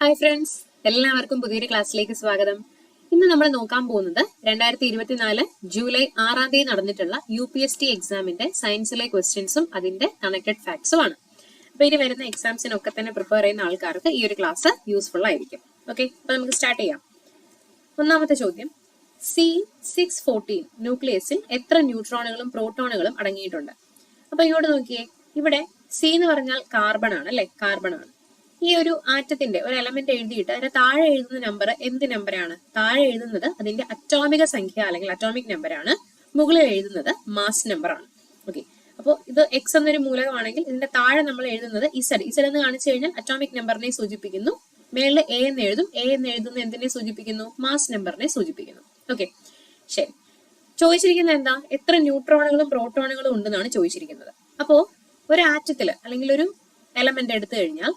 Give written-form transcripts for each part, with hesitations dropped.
Hi friends, എല്ലാവർക്കും പുതിയൊരു ക്ലാസ്സിലേക്ക് സ്വാഗതം. ഇന്ന് നമ്മൾ നോക്കാൻ പോകുന്നത് 2024 ജൂലൈ 6 തീയതി നടന്നിട്ടുള്ള UPSC എക്സാമിന്റെ സയൻസിലെ ക്വസ്റ്റ്യൻസും അതിന്റെ കണക്റ്റഡ് ഫാക്ട്സും ആണ്. അപ്പൊ ഇനി വരുന്ന എക്സാംസിനൊക്കെ തന്നെ പ്രിപ്പയർ ചെയ്യുന്ന ആൾക്കാർക്ക് ഈ ഒരു ക്ലാസ് യൂസ്ഫുൾ ആയിരിക്കും. ഓക്കെ, അപ്പൊ നമുക്ക് സ്റ്റാർട്ട് ചെയ്യാം. ഒന്നാമത്തെ ചോദ്യം, C614 ന്യൂക്ലിയസിൽ എത്ര ന്യൂട്രോണുകളും പ്രോട്ടോണുകളും അടങ്ങിയിട്ടുണ്ട്? അപ്പൊ ഇങ്ങോട്ട് നോക്കിയേ, ഇവിടെ സി എന്ന് പറഞ്ഞാൽ കാർബൺ ആണ് അല്ലെ, കാർബൺ ആണ്. ഈ ഒരു ആറ്റത്തിന്റെ ഒരു എലമെന്റ് എഴുതിയിട്ട് അതിന്റെ താഴെ എഴുതുന്ന നമ്പർ എന്ത് നമ്പറാണ്? താഴെ എഴുതുന്നത് അതിന്റെ അറ്റോമിക സംഖ്യ അല്ലെങ്കിൽ അറ്റോമിക് നമ്പറാണ്, മുകളിൽ എഴുതുന്നത് മാസ് നമ്പർ ആണ്. ഓക്കെ, അപ്പോൾ ഇത് എക്സ് എന്നൊരു മൂലകമാണെങ്കിൽ ഇതിന്റെ താഴെ നമ്മൾ എഴുതുന്നത് ഇസഡ് എന്ന് കാണിച്ചു കഴിഞ്ഞാൽ അറ്റോമിക് നമ്പറിനെ സൂചിപ്പിക്കുന്നു. മേളിൽ എ എന്ന് എഴുതും, എ എന്ന് എഴുതുന്ന എന്തിനെ സൂചിപ്പിക്കുന്നു? മാസ് നമ്പറിനെ സൂചിപ്പിക്കുന്നു. ഓക്കെ, ശരി. ചോദിച്ചിരിക്കുന്നത് എന്താ? എത്ര ന്യൂട്രോണുകളും പ്രോട്ടോണുകളും ഉണ്ടെന്നാണ് ചോദിച്ചിരിക്കുന്നത്. അപ്പോ ഒരു ആറ്റത്തില് അല്ലെങ്കിൽ ഒരു എലമെന്റ് എടുത്തു കഴിഞ്ഞാൽ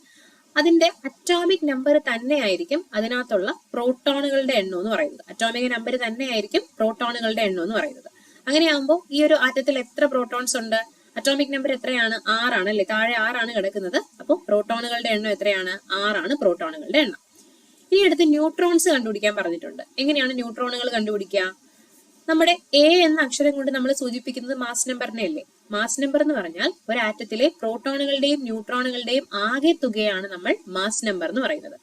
അതിന്റെ അറ്റോമിക് നമ്പർ തന്നെയായിരിക്കും അതിനകത്തുള്ള പ്രോട്ടോണുകളുടെ എണ്ണം എന്ന് പറയുന്നത്. അറ്റോമിക് നമ്പർ തന്നെയായിരിക്കും പ്രോട്ടോണുകളുടെ എണ്ണം എന്ന് പറയുന്നത്. അങ്ങനെയാകുമ്പോൾ ഈ ഒരു ആറ്റത്തിൽ എത്ര പ്രോട്ടോൺസ് ഉണ്ട്? അറ്റോമിക് നമ്പർ എത്രയാണ്? 6 ആണ് അല്ലെ, താഴെ 6 ആണ് കിടക്കുന്നത്. അപ്പോൾ പ്രോട്ടോണുകളുടെ എണ്ണം എത്രയാണ്? 6 ആണ് പ്രോട്ടോണുകളുടെ എണ്ണം. ഇനി അടുത്ത് ന്യൂട്രോൺസ് കണ്ടുപിടിക്കാൻ പറഞ്ഞിട്ടുണ്ട്. എങ്ങനെയാണ് ന്യൂട്രോണുകൾ കണ്ടുപിടിക്കുക? നമ്മുടെ എ എന്ന അക്ഷരം കൊണ്ട് നമ്മൾ സൂചിപ്പിക്കുന്നത് മാസ് നമ്പറിനെ അല്ലേ. മാസ് നമ്പർ എന്ന് പറഞ്ഞാൽ ഒരു ആറ്റത്തിലെ പ്രോട്ടോണുകളുടെയും ന്യൂട്രോണുകളുടെയും ആകെ തുകയാണ് നമ്മൾ മാസ് നമ്പർ എന്ന് പറയുന്നത്.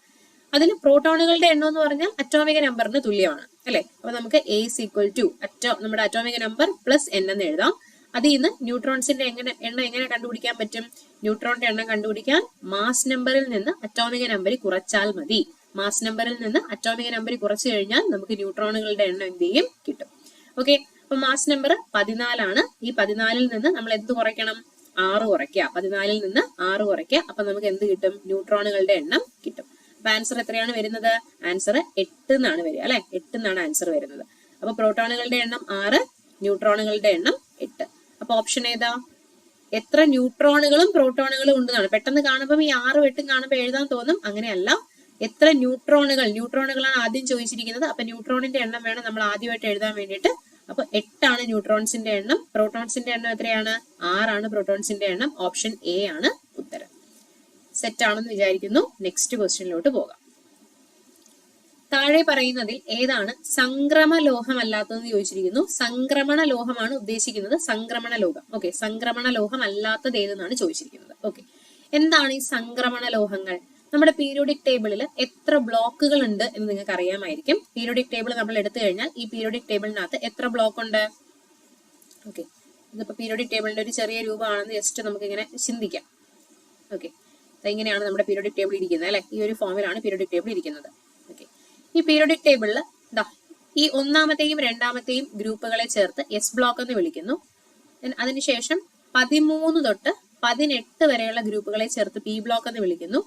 അതിൽ പ്രോട്ടോണുകളുടെ എണ്ണം എന്ന് പറഞ്ഞാൽ അറ്റോമിക നമ്പറിന് തുല്യമാണ് അല്ലെ. അപ്പൊ നമുക്ക് A = നമ്മുടെ അറ്റോമിക നമ്പർ പ്ലസ് N എന്ന് എഴുതാം. അതിൽ നിന്ന് ന്യൂട്രോൺസിന്റെ എണ്ണം എങ്ങനെ കണ്ടുപിടിക്കാൻ പറ്റും? ന്യൂട്രോണിന്റെ എണ്ണം കണ്ടുപിടിക്കാൻ മാസ് നമ്പറിൽ നിന്ന് അറ്റോമിക നമ്പർ കുറച്ചാൽ മതി. മാസ് നമ്പറിൽ നിന്ന് അറ്റോമിക നമ്പർ കുറച്ചു കഴിഞ്ഞാൽ നമുക്ക് ന്യൂട്രോണുകളുടെ എണ്ണം എന്ത് ചെയ്യും? കിട്ടും. ഓക്കെ, അപ്പൊ മാസ് നമ്പർ 14 ആണ്. ഈ 14ൽ നിന്ന് നമ്മൾ എന്ത് കുറയ്ക്കണം? 6 കുറയ്ക്കുക. 14ൽ നിന്ന് 6 കുറയ്ക്കുക. അപ്പൊ നമുക്ക് എന്ത് കിട്ടും? ന്യൂട്രോണുകളുടെ എണ്ണം കിട്ടും. അപ്പൊ ആൻസർ എത്രയാണ് വരുന്നത്? ആൻസർ 8 എന്നാണ് വരിക അല്ലെ. 8 എന്നാണ് ആൻസർ വരുന്നത്. അപ്പൊ പ്രോട്ടോണുകളുടെ എണ്ണം 6, ന്യൂട്രോണുകളുടെ എണ്ണം 8. അപ്പൊ ഓപ്ഷൻ ഏതാ? എത്ര ന്യൂട്രോണുകളും പ്രോട്ടോണുകളും ഉണ്ടെന്നാണ്. പെട്ടെന്ന് കാണുമ്പോൾ ഈ 6 8 കാണുമ്പോൾ എഴുതാൻ തോന്നും. അങ്ങനെയല്ല, എത്ര ന്യൂട്രോണുകളാണ് ആദ്യം ചോദിച്ചിരിക്കുന്നത്. അപ്പൊ ന്യൂട്രോണിന്റെ എണ്ണം വേണം നമ്മൾ ആദ്യമായിട്ട് എഴുതാൻ വേണ്ടിയിട്ട്. അപ്പൊ 8 ആണ് ന്യൂട്രോൺസിന്റെ എണ്ണം. പ്രോട്ടോൺസിന്റെ എണ്ണം എത്രയാണ്? 6 ആണ് പ്രോട്ടോൺസിന്റെ എണ്ണം. ഓപ്ഷൻ എ ആണ് ഉത്തരം. സെറ്റ് ആണെന്ന് വിചാരിക്കുന്നു. നെക്സ്റ്റ് ക്വസ്റ്റ്യനിലോട്ട് പോകാം. താഴെ പറയുന്നതിൽ ഏതാണ് സംക്രമ ലോഹമല്ലാത്തതെന്ന് ചോദിച്ചിരിക്കുന്നു. സംക്രമണ ലോഹമാണ് ഉദ്ദേശിക്കുന്നത്. സംക്രമണ ലോഹം. ഓക്കെ, സംക്രമണ ലോഹം അല്ലാത്തത് ഏതെന്നാണ് ചോദിച്ചിരിക്കുന്നത്. ഓക്കെ, എന്താണ് ഈ സംക്രമണ ലോഹങ്ങൾ? നമ്മുടെ പീരിയോഡിക് ടേബിളിൽ എത്ര ബ്ലോക്കുകൾ ഉണ്ട് എന്ന് നിങ്ങൾക്ക് അറിയാമായിരിക്കും. പീരിയോഡിക് ടേബിൾ നമ്മൾ എടുത്തു കഴിഞ്ഞാൽ ഈ പീരിയോഡിക് ടേബിളിനകത്ത് എത്ര ബ്ലോക്ക് ഉണ്ട്? ഓക്കെ, ഇതിപ്പോ പീരിയോഡിക് ടേബിളിന്റെ ഒരു ചെറിയ രൂപമാണെന്ന് ജസ്റ്റ് നമുക്ക് ഇങ്ങനെ ചിന്തിക്കാം. ഓക്കെ, ഇങ്ങനെയാണ് നമ്മുടെ പീരിയോഡിക് ടേബിൾ ഇരിക്കുന്നത് അല്ലെ. ഈ ഒരു ഫോമിലാണ് പീരിയോഡിക് ടേബിൾ ഇരിക്കുന്നത്. ഓക്കെ, ഈ പീരിയോഡിക് ടേബിളിൽ ഈ ഒന്നാമത്തെയും രണ്ടാമത്തെയും ഗ്രൂപ്പുകളെ ചേർത്ത് എസ് ബ്ലോക്ക് എന്ന് വിളിക്കുന്നു. അതിനുശേഷം 13 തൊട്ട് 18 വരെയുള്ള ഗ്രൂപ്പുകളെ ചേർത്ത് പി ബ്ലോക്ക് എന്ന് വിളിക്കുന്നു.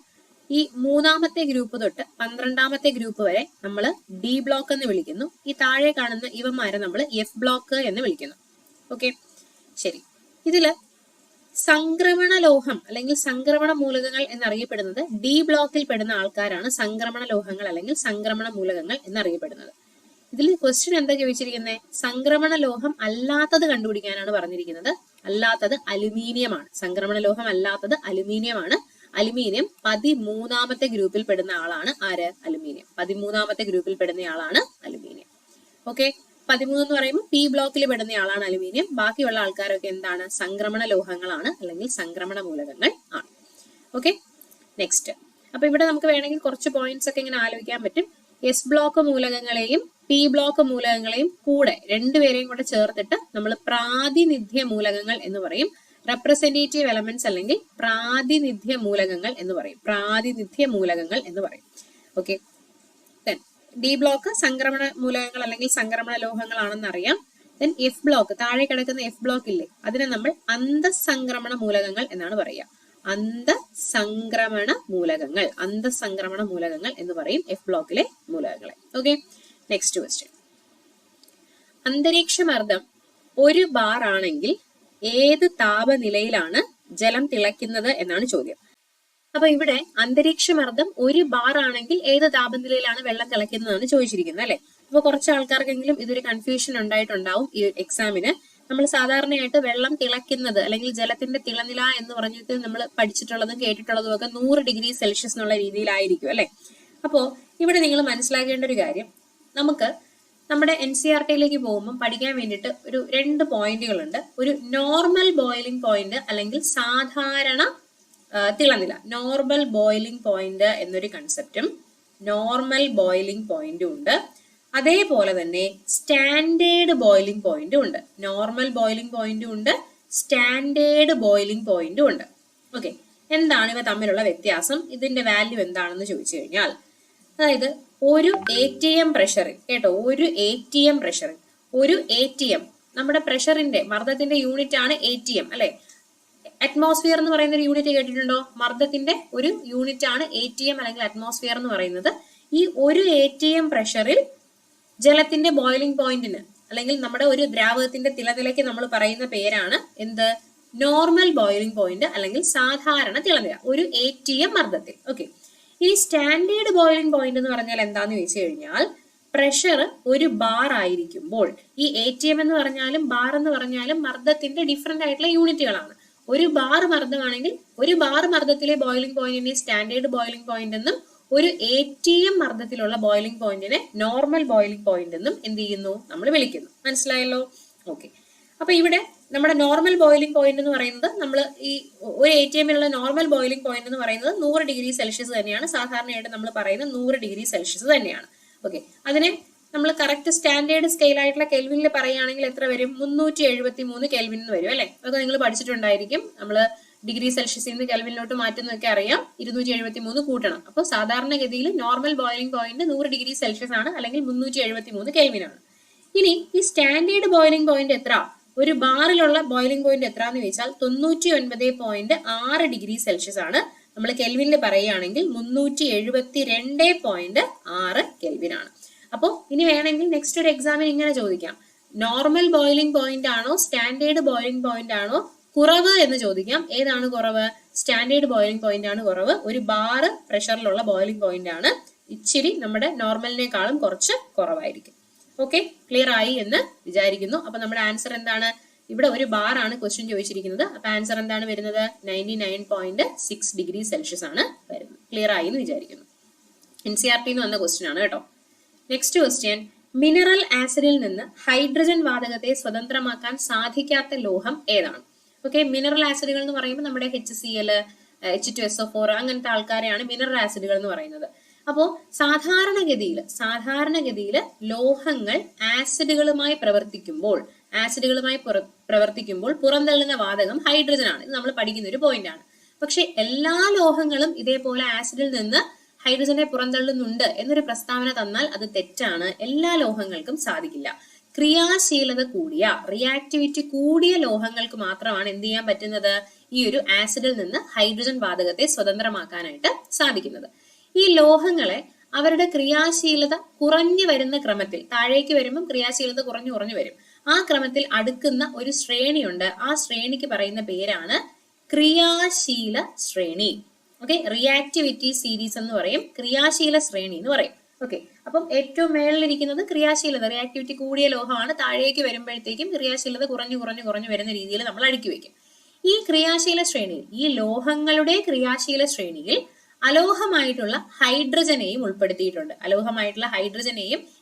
ഈ മൂന്നാമത്തെ ഗ്രൂപ്പ് തൊട്ട് 12ാമത്തെ ഗ്രൂപ്പ് വരെ നമ്മൾ ഡി ബ്ലോക്ക് എന്ന് വിളിക്കുന്നു. ഈ താഴെ കാണുന്ന ഇവന്മാരെ നമ്മൾ എഫ് ബ്ലോക്ക് എന്ന് വിളിക്കുന്നു. ഓക്കെ, ശരി. ഇതില് സംക്രമണ ലോഹം അല്ലെങ്കിൽ സംക്രമണ മൂലകങ്ങൾ എന്നറിയപ്പെടുന്നത് ഡി ബ്ലോക്കിൽ പെടുന്ന ആൾക്കാരാണ് സംക്രമണ ലോഹങ്ങൾ അല്ലെങ്കിൽ സംക്രമണ മൂലകങ്ങൾ എന്നറിയപ്പെടുന്നത്. ഇതിൽ ക്വസ്റ്റ്യൻ എന്താ ചോദിച്ചിരിക്കുന്നത്? സംക്രമണ ലോഹം അല്ലാത്തത് കണ്ടുപിടിക്കാനാണ് പറഞ്ഞിരിക്കുന്നത്. അല്ലാത്തത് അലുമിനിയമാണ്. സംക്രമണ ലോഹം അല്ലാത്തത് അലുമിനിയമാണ്. അലുമിനിയം 13ാമത്തെ ഗ്രൂപ്പിൽ പെടുന്ന ആളാണ് ആര്? അലുമിനിയം. 13ാമത്തെ ഗ്രൂപ്പിൽ പെടുന്ന ആളാണ് അലുമിനിയം. ഓക്കെ, 13 എന്ന് പറയുമ്പോൾ പി ബ്ലോക്കിൽ പെടുന്ന ആളാണ് അലുമിനിയം. ബാക്കിയുള്ള ആൾക്കാരൊക്കെ എന്താണ്? സംക്രമണ ലോഹങ്ങളാണ് അല്ലെങ്കിൽ സംക്രമണ മൂലകങ്ങൾ ആണ്. Okay, next. അപ്പൊ ഇവിടെ നമുക്ക് വേണമെങ്കിൽ കുറച്ച് പോയിന്റ്സ് ഒക്കെ ഇങ്ങനെ ആലോചിക്കാൻ പറ്റും. എസ് ബ്ലോക്ക് മൂലകങ്ങളെയും പി ബ്ലോക്ക് മൂലകങ്ങളെയും കൂടെ രണ്ടുപേരെയും കൂടെ ചേർത്തിട്ട് നമ്മൾ പ്രാതിനിധ്യ മൂലകങ്ങൾ എന്ന് പറയും. റെപ്രസെന്റേറ്റീവ് എലമെന്റ്സ് അല്ലെങ്കിൽ പ്രാതിനിധ്യ മൂലകങ്ങൾ എന്ന് പറയും. പ്രാതിനിധ്യ മൂലകങ്ങൾ എന്ന് പറയും. ഓക്കെ, ഡി ബ്ലോക്ക് സംക്രമണ മൂലകങ്ങൾ അല്ലെങ്കിൽ സംക്രമണ ലോഹങ്ങളാണെന്ന് അറിയാം. ദെൻ എഫ് ബ്ലോക്ക്, താഴെ കിടക്കുന്ന എഫ് ബ്ലോക്ക് ഇല്ലേ, അതിനെ നമ്മൾ അന്തഃസംക്രമണ മൂലകങ്ങൾ എന്നാണ് പറയുക. അന്തഃസംക്രമണ മൂലകങ്ങൾ, അന്തഃസംക്രമണ മൂലകങ്ങൾ എന്ന് പറയും എഫ് ബ്ലോക്കിലെ മൂലകങ്ങളെ. Okay, next question. അന്തരീക്ഷമർദ്ദം 1 ബാർ ആണെങ്കിൽ ഏത് താപനിലയിലാണ് ജലം തിളയ്ക്കുന്നത് എന്നാണ് ചോദ്യം. അപ്പൊ ഇവിടെ അന്തരീക്ഷമർദ്ദം 1 ബാർ ആണെങ്കിൽ ഏത് താപനിലയിലാണ് വെള്ളം തിളയ്ക്കുന്നതാണ് ചോദിച്ചിരിക്കുന്നത് അല്ലെ. അപ്പൊ കുറച്ച് ആൾക്കാർക്കെങ്കിലും ഇതൊരു കൺഫ്യൂഷൻ ഉണ്ടായിട്ടുണ്ടാവും ഈ എക്സാമിന്. നമ്മൾ സാധാരണയായിട്ട് വെള്ളം തിളയ്ക്കുന്നത് അല്ലെങ്കിൽ ജലത്തിന്റെ തിളനില എന്ന് പറഞ്ഞിട്ട് നമ്മൾ പഠിച്ചിട്ടുള്ളതും കേട്ടിട്ടുള്ളതും ഒക്കെ 100 ഡിഗ്രി സെൽഷ്യസ് എന്നുള്ള രീതിയിലായിരിക്കും അല്ലെ. അപ്പോൾ ഇവിടെ നിങ്ങൾ മനസ്സിലാക്കേണ്ട ഒരു കാര്യം, നമുക്ക് നമ്മുടെ NCERT പോകുമ്പോൾ പഠിക്കാൻ വേണ്ടിയിട്ട് ഒരു 2 പോയിന്റുകളുണ്ട്. ഒരു നോർമൽ ബോയിലിംഗ് പോയിന്റ് അല്ലെങ്കിൽ സാധാരണ തിളനില. നോർമൽ ബോയിലിംഗ് പോയിന്റ് എന്നൊരു കൺസെപ്റ്റും നോർമൽ ബോയിലിംഗ് പോയിന്റും ഉണ്ട്. അതേപോലെ തന്നെ സ്റ്റാൻഡേർഡ് ബോയിലിംഗ് പോയിന്റും ഉണ്ട്. നോർമൽ ബോയിലിംഗ് പോയിന്റും ഉണ്ട്, സ്റ്റാൻഡേർഡ് ബോയിലിംഗ് പോയിന്റും ഉണ്ട്. ഓക്കെ, എന്താണ് ഇവ തമ്മിലുള്ള വ്യത്യാസം, ഇതിന്റെ വാല്യൂ എന്താണെന്ന് ചോദിച്ചു കഴിഞ്ഞാൽ, അതായത് ഒരു ATM പ്രഷറിൽ കേട്ടോ, ഒരു ATM പ്രഷറിൽ, ഒരു ATM നമ്മുടെ പ്രഷറിന്റെ മർദ്ദത്തിന്റെ യൂണിറ്റ് ആണ് ATM അല്ലെ. അറ്റ്മോസ്ഫിയർ എന്ന് പറയുന്ന ഒരു യൂണിറ്റ് കേട്ടിട്ടുണ്ടോ? മർദ്ദത്തിന്റെ ഒരു യൂണിറ്റ് ആണ് ATM അല്ലെങ്കിൽ അറ്റ്മോസ്ഫിയർ എന്ന് പറയുന്നത്. ഈ ഒരു ATM പ്രഷറിൽ ജലത്തിന്റെ ബോയിലിംഗ് പോയിന്റിന് അല്ലെങ്കിൽ നമ്മുടെ ഒരു ദ്രാവകത്തിന്റെ തിളനിലയ്ക്ക് നമ്മൾ പറയുന്ന പേരാണ് എന്ത്? നോർമൽ ബോയിലിംഗ് പോയിന്റ് അല്ലെങ്കിൽ സാധാരണ തിളനില ഒരു ATM മർദ്ദത്തിൽ. ഓക്കെ, ഇനി സ്റ്റാൻഡേർഡ് ബോയിലിംഗ് പോയിന്റ് എന്ന് പറഞ്ഞാൽ എന്താന്ന് ചോദിച്ചു കഴിഞ്ഞാൽ, പ്രഷർ ഒരു ബാർ ആയിരിക്കുമ്പോൾ, ഈ ATM എന്ന് പറഞ്ഞാലും ബാർ എന്ന് പറഞ്ഞാലും മർദ്ദത്തിന്റെ ഡിഫറെന്റ് ആയിട്ടുള്ള യൂണിറ്റുകളാണ്. ഒരു ബാർ മർദ്ദമാണെങ്കിൽ ഒരു ബാർ മർദ്ദത്തിലെ ബോയിലിംഗ് പോയിന്റിനെ സ്റ്റാൻഡേർഡ് ബോയിലിംഗ് പോയിന്റ് എന്നും, ഒരു ATM മർദ്ദത്തിലുള്ള ബോയിലിംഗ് പോയിന്റിനെ നോർമൽ ബോയിലിംഗ് പോയിന്റ് എന്നും എന്ത് ചെയ്യുന്നു? നമ്മൾ വിളിക്കുന്നു. മനസ്സിലായല്ലോ? ഓക്കെ, അപ്പൊ ഇവിടെ നമ്മുടെ നോർമൽ ബോയിലിംഗ് പോയിന്റ് എന്ന് പറയുന്നത്, നമ്മൾ ഈ ഒരു ATMലുള്ള നോർമൽ ബോയിലിംഗ് പോയിന്റ് എന്ന് പറയുന്നത് 100 ഡിഗ്രി സെൽഷ്യസ് തന്നെയാണ്. സാധാരണയായിട്ട് നമ്മൾ പറയുന്നത് 100 ഡിഗ്രി സെൽഷ്യസ് തന്നെയാണ്. ഓക്കെ, അതിനെ നമ്മൾ കറക്റ്റ് സ്റ്റാൻഡേർഡ് സ്കെയിൽ ആയിട്ടുള്ള കെൽവിനിൽ പറയുകയാണെങ്കിൽ എത്ര വരും? 373 കെൽവിൻ എന്ന് വരും അല്ലെ. അതൊക്കെ നിങ്ങൾ പഠിച്ചിട്ടുണ്ടായിരിക്കും. നമ്മൾ ഡിഗ്രി സെൽഷ്യസിൽ നിന്ന് കെൽവിനിലോട്ട് മാറ്റുന്നൊക്കെ അറിയാം. 273 കൂട്ടണം. അപ്പോൾ സാധാരണഗതിയിൽ normal boiling point 100 degree Celsius ആണ്, അല്ലെങ്കിൽ 373 കെൽവിൻ ആണ്. ഇനി ഈ സ്റ്റാൻഡേർഡ് ബോയിലിംഗ് പോയിന്റ് എത്ര? ഒരു ബാറിലുള്ള ബോയിലിംഗ് പോയിന്റ് എത്ര എന്ന് ചോദിച്ചാൽ 99.6 ഡിഗ്രി സെൽഷ്യസ് ആണ്. നമ്മൾ കെൽവിനിൽ പറയുകയാണെങ്കിൽ 372.6 കെൽവിൻ ആണ്. അപ്പോൾ ഇനി വേണമെങ്കിൽ നെക്സ്റ്റ് ഒരു എക്സാമിന് ഇങ്ങനെ ചോദിക്കാം, നോർമൽ ബോയിലിംഗ് പോയിന്റ് ആണോ സ്റ്റാൻഡേർഡ് ബോയിലിംഗ് പോയിന്റ് ആണോ കുറവ് എന്ന് ചോദിക്കാം. ഏതാണ് കുറവ്? സ്റ്റാൻഡേർഡ് ബോയിലിംഗ് പോയിന്റ് ആണ് കുറവ്. ഒരു ബാർ പ്രഷറിലുള്ള ബോയിലിംഗ് പോയിന്റ് ആണ് ഇച്ചിരി നമ്മുടെ നോർമലിനേക്കാളും കുറച്ച് കുറവായിരിക്കും. ഓക്കെ, ക്ലിയർ ആയി എന്ന് വിചാരിക്കുന്നു. അപ്പൊ നമ്മുടെ ആൻസർ എന്താണ്? ഇവിടെ ഒരു ബാർ ആണ് ക്വസ്റ്റ്യൻ ചോദിച്ചിരിക്കുന്നത്. അപ്പൊ ആൻസർ എന്താണ് വരുന്നത്? 99.6 ഡിഗ്രി സെൽഷ്യസ് ആണ് വരുന്നത്. ക്ലിയർ ആയി എന്ന് വിചാരിക്കുന്നു. NCERT വന്ന ക്വസ്റ്റ്യൻ ആണ് കേട്ടോ. നെക്സ്റ്റ് ക്വസ്റ്റ്യൻ, മിനറൽ ആസിഡിൽ നിന്ന് ഹൈഡ്രജൻ വാതകത്തെ സ്വതന്ത്രമാക്കാൻ സാധിക്കാത്ത ലോഹം ഏതാണ്? ഓക്കെ, മിനറൽ ആസിഡുകൾ എന്ന് പറയുമ്പോൾ നമ്മുടെ HCl, H2SO4 അങ്ങനത്തെ ആൾക്കാരെയാണ് മിനറൽ ആസിഡുകൾ എന്ന് പറയുന്നത്. അപ്പോൾ സാധാരണഗതിയിൽ ലോഹങ്ങൾ ആസിഡുകളുമായി പ്രവർത്തിക്കുമ്പോൾ പുറന്തള്ളുന്ന വാതകം ഹൈഡ്രജൻ ആണ്. ഇത് നമ്മൾ പഠിക്കുന്ന ഒരു പോയിന്റ് ആണ്. പക്ഷെ എല്ലാ ലോഹങ്ങളും ഇതേപോലെ ആസിഡിൽ നിന്ന് ഹൈഡ്രജനെ പുറന്തള്ളുന്നുണ്ട് എന്നൊരു പ്രസ്താവന തന്നാൽ അത് തെറ്റാണ്. എല്ലാ ലോഹങ്ങൾക്കും സാധിക്കില്ല. ക്രിയാശീലത കൂടിയ, റിയാക്ടിവിറ്റി കൂടിയ ലോഹങ്ങൾക്ക് മാത്രമാണ് എന്ത് ചെയ്യാൻ പറ്റുന്നത്? ഈ ഒരു ആസിഡിൽ നിന്ന് ഹൈഡ്രജൻ വാതകത്തെ സ്വതന്ത്രമാക്കാനായിട്ട് സാധിക്കുന്നത്. ഈ ലോഹങ്ങളെ അവരുടെ ക്രിയാശീലത കുറഞ്ഞു വരുന്ന ക്രമത്തിൽ, താഴേക്ക് വരുമ്പം ക്രിയാശീലത കുറഞ്ഞു വരും, ആ ക്രമത്തിൽ അടുക്കുന്ന ഒരു ശ്രേണിയുണ്ട്. ആ ശ്രേണിക്ക് പറയുന്ന പേരാണ് ക്രിയാശീല ശ്രേണി. ഓക്കെ, റിയാക്ടിവിറ്റി സീരീസ് എന്ന് പറയും, ക്രിയാശീല ശ്രേണി എന്ന് പറയും. ഓക്കെ, അപ്പം ഏറ്റവും മേളിലിരിക്കുന്നത് ക്രിയാശീലത, റിയാക്ടിവിറ്റി കൂടിയ ലോഹമാണ്. താഴേക്ക് വരുമ്പോഴത്തേക്കും ക്രിയാശീലത കുറഞ്ഞു വരുന്ന രീതിയിൽ നമ്മൾ അടുക്കി വെക്കും. ഈ ക്രിയാശീല ശ്രേണിയിൽ, ഈ ലോഹങ്ങളുടെ ക്രിയാശീല ശ്രേണിയിൽ അലോഹമായിട്ടുള്ള ഹൈഡ്രജനെയും ഉൾപ്പെടുത്തിയിട്ടുണ്ട്.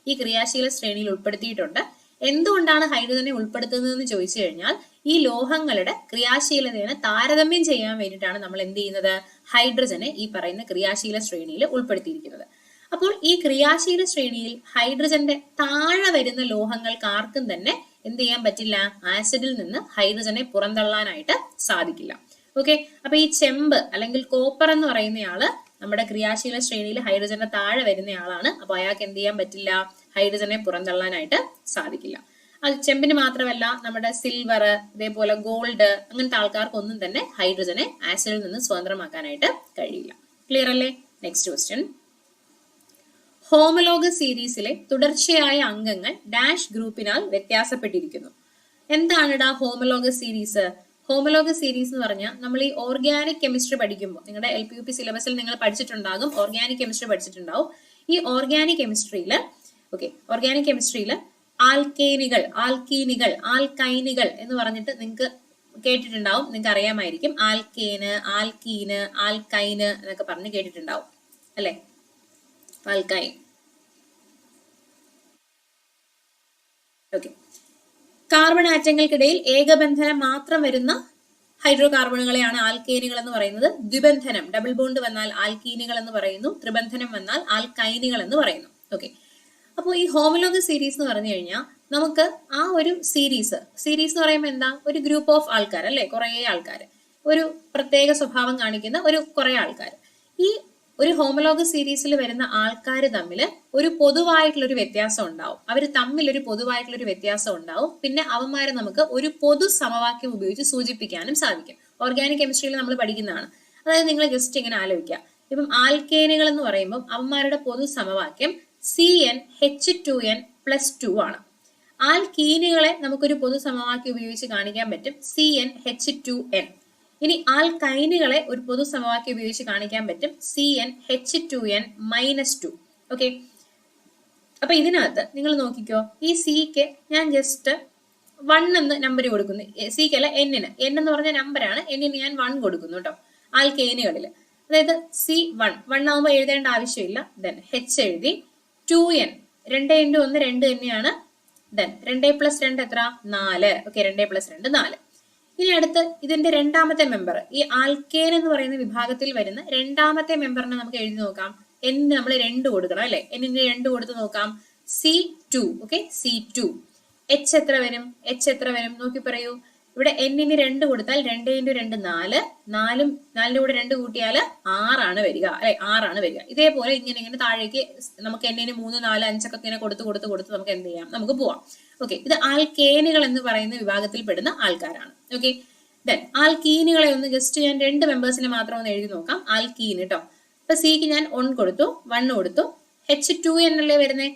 ഈ ക്രിയാശീല ശ്രേണിയിൽ ഉൾപ്പെടുത്തിയിട്ടുണ്ട്. എന്തുകൊണ്ടാണ് ഹൈഡ്രജനെ ഉൾപ്പെടുത്തുന്നതെന്ന് ചോദിച്ചു കഴിഞ്ഞാൽ, ഈ ലോഹങ്ങളുടെ ക്രിയാശീലതയെ താരതമ്യം ചെയ്യാൻ വേണ്ടിയിട്ടാണ് നമ്മൾ എന്ത് ചെയ്യുന്നത്? ഹൈഡ്രജനെ ഈ പറയുന്ന ക്രിയാശീല ശ്രേണിയിൽ ഉൾപ്പെടുത്തിയിരിക്കുന്നത്. അപ്പോൾ ഈ ക്രിയാശീല ശ്രേണിയിൽ ഹൈഡ്രജന്റെ താഴെ വരുന്ന ലോഹങ്ങൾക്ക് ആർക്കും തന്നെ എന്ത് ചെയ്യാൻ പറ്റില്ല? ആസിഡിൽ നിന്ന് ഹൈഡ്രജനെ പുറന്തള്ളാനായിട്ട് സാധിക്കില്ല. ഓക്കെ, അപ്പൊ ഈ ചെമ്പ് അല്ലെങ്കിൽ കോപ്പർ എന്ന് പറയുന്നയാള് നമ്മുടെ ക്രിയാശീല ശ്രേണിയിൽ ഹൈഡ്രജന്റെ താഴെ വരുന്നയാളാണ്. അപ്പൊ അയാൾക്ക് എന്ത് ചെയ്യാൻ പറ്റില്ല? ഹൈഡ്രജനെ പുറന്തള്ളാനായിട്ട് സാധിക്കില്ല. അത് ചെമ്പിന് മാത്രമല്ല, നമ്മുടെ സിൽവർ, ഇതേപോലെ ഗോൾഡ് അങ്ങനത്തെ ആൾക്കാർക്കൊന്നും തന്നെ ഹൈഡ്രജനെ ആസിഡിൽ നിന്ന് സ്വതന്ത്രമാക്കാനായിട്ട് കഴിയില്ല. ക്ലിയർ അല്ലേ? നെക്സ്റ്റ് ക്വസ്റ്റ്യൻ, ഹോമലോഗസ് സീരീസിലെ തുടർച്ചയായ അംഗങ്ങൾ ഡാഷ് ഗ്രൂപ്പിനാൽ വ്യത്യാസപ്പെട്ടിരിക്കുന്നു. എന്താണ് ഹോമലോഗസ് സീരീസ്? ഹോമലോഗസ് സീരീസ് എന്ന് പറഞ്ഞാൽ നമ്മൾ ഈ ഓർഗാനിക് കെമിസ്ട്രി പഠിക്കുമ്പോൾ, നിങ്ങളുടെ LPUP സിലബസിൽ നിങ്ങൾ പഠിച്ചിട്ടുണ്ടാകും, ഓർഗാനിക് കെമിസ്ട്രി പഠിച്ചിട്ടുണ്ടാവും. ഈ ഓർഗാനിക് കെമിസ്ട്രിയിൽ ആൽക്കൈനുകൾ, ആൽക്കൈനുകൾ എന്ന് പറഞ്ഞിട്ട് നിങ്ങൾക്ക് കേട്ടിട്ടുണ്ടാവും, നിങ്ങൾക്ക് അറിയാമായിരിക്കും. ആൽക്കേന്, ആൽക്കീന്, ആൽക്കൈന് എന്നൊക്കെ പറഞ്ഞ് കേട്ടിട്ടുണ്ടാവും അല്ലെ. ആൽക്കൈൻ. ഓക്കെ. കാർബൺ ആറ്റങ്ങൾക്കിടയിൽ ഏകബന്ധനം മാത്രം വരുന്ന ഹൈഡ്രോ കാർബണുകളെയാണ് ആൽക്കേനുകൾ എന്ന് പറയുന്നത്. ദ്വിബന്ധനം, ഡബിൾ ബോണ്ട് വന്നാൽ ആൽക്കീനുകൾ എന്ന് പറയുന്നു. ത്രിബന്ധനം വന്നാൽ ആൽക്കൈനുകൾ എന്ന് പറയുന്നു. ഓക്കെ. അപ്പോൾ ഈ ഹോമോലോഗസ് സീരീസ് എന്ന് പറഞ്ഞു കഴിഞ്ഞാൽ നമുക്ക് ആ ഒരു സീരീസ് എന്ന് പറയുമ്പോൾ എന്താ, ഒരു ഗ്രൂപ്പ് ഓഫ് ആൾക്കാർ അല്ലെ, കുറെ ആൾക്കാർ, ഒരു പ്രത്യേക സ്വഭാവം കാണിക്കുന്ന കുറെ ആൾക്കാർ. ഈ ഒരു ഹോമോലോഗസ് സീരീസിൽ വരുന്ന ആൾക്കാർ തമ്മിൽ ഒരു പൊതുവായിട്ടുള്ളൊരു വ്യത്യാസം ഉണ്ടാവും. അവർ തമ്മിൽ ഒരു പൊതുവായിട്ടുള്ളൊരു വ്യത്യാസം ഉണ്ടാവും. പിന്നെ അവന്മാരെ നമുക്ക് ഒരു പൊതു സമവാക്യം ഉപയോഗിച്ച് സൂചിപ്പിക്കാനും സാധിക്കും. ഓർഗാനിക് കെമിസ്ട്രിയിൽ നമ്മൾ പഠിക്കുന്നതാണ്. അതായത് നിങ്ങൾ ജസ്റ്റ് ഇങ്ങനെ ആലോചിക്കുക. ഇപ്പം ആൽക്കേനുകൾ എന്ന് പറയുമ്പോൾ അവന്മാരുടെ പൊതു സമവാക്യം CnH2n+2 ആണ്. ആൽക്കീനുകളെ നമുക്കൊരു പൊതു സമവാക്യം ഉപയോഗിച്ച് കാണിക്കാൻ പറ്റും CnH2n. ഇനി ആൽക്കൈനുകളെ ഒരു പൊതു സമവാക്യം ഉപയോഗിച്ച് കാണിക്കാൻ പറ്റും CnH2n-2. ഓക്കെ. അപ്പൊ ഇതിനകത്ത് നിങ്ങൾ നോക്കിക്കോ, ഈ സിക്ക് ഞാൻ ജസ്റ്റ് 1 എന്ന് നമ്പർ കൊടുക്കുന്നു. സിക്ക് അല്ല, എന്നിന്. n എന്ന് പറഞ്ഞ നമ്പറാണ്, എന്നിന് ഞാൻ 1 കൊടുക്കുന്നു കേട്ടോ ആൽക്കേനുകളിൽ. അതായത് C1 ആവുമ്പോൾ എഴുതേണ്ട ആവശ്യമില്ല. ദെൻ H എഴുതി. 2n 2 × 1 2 തന്നെയാണ്. ദെൻ 2 + 2 എത്ര? 4. ഓക്കെ. 2 + 2 4. ഇനി അടുത്ത് ഇതിന്റെ രണ്ടാമത്തെ മെമ്പർ, ഈ ആൽക്കേൻ എന്ന് പറയുന്ന വിഭാഗത്തിൽ വരുന്ന രണ്ടാമത്തെ മെമ്പറിനെ നമുക്ക് എഴുതി നോക്കാം. n നമ്മൾ 2 കൊടുക്കണം അല്ലെ. എന്നിന് 2 കൊടുത്ത് നോക്കാം. C2. ഓക്കെ. C2. H എത്ര വരും? നോക്കി പറയൂ. ഇവിടെ എന്നിന് 2 കൊടുത്താൽ 2 × 2 4. 4ന്റെ കൂടെ 2 കൂട്ടിയാൽ 6 ആണ് വരിക അല്ലെ. 6 ആണ് വരിക. ഇതേപോലെ ഇങ്ങനെ താഴേക്ക് നമുക്ക് എന്നിന് 3 4 5 ഒക്കെ ഇങ്ങനെ കൊടുത്ത് നമുക്ക് എന്ത് ചെയ്യാം, നമുക്ക് പോവാം. ഓക്കെ. ഇത് ആൽക്കേനുകൾ എന്ന് പറയുന്ന വിഭാഗത്തിൽ പെടുന്ന ആൾക്കാരാണ്. ഓക്കെ. ദെൻ ആൽക്കീനുകളെ ഒന്ന് ജസ്റ്റ് ഞാൻ 2 മെമ്പേഴ്സിനെ മാത്രം ഒന്ന് എഴുതി നോക്കാം. ആൽക്കീൻ കേട്ടോ. ഇപ്പൊ സിക്ക് ഞാൻ 1 കൊടുത്തു. H2n അല്ലേ വരുന്നത്.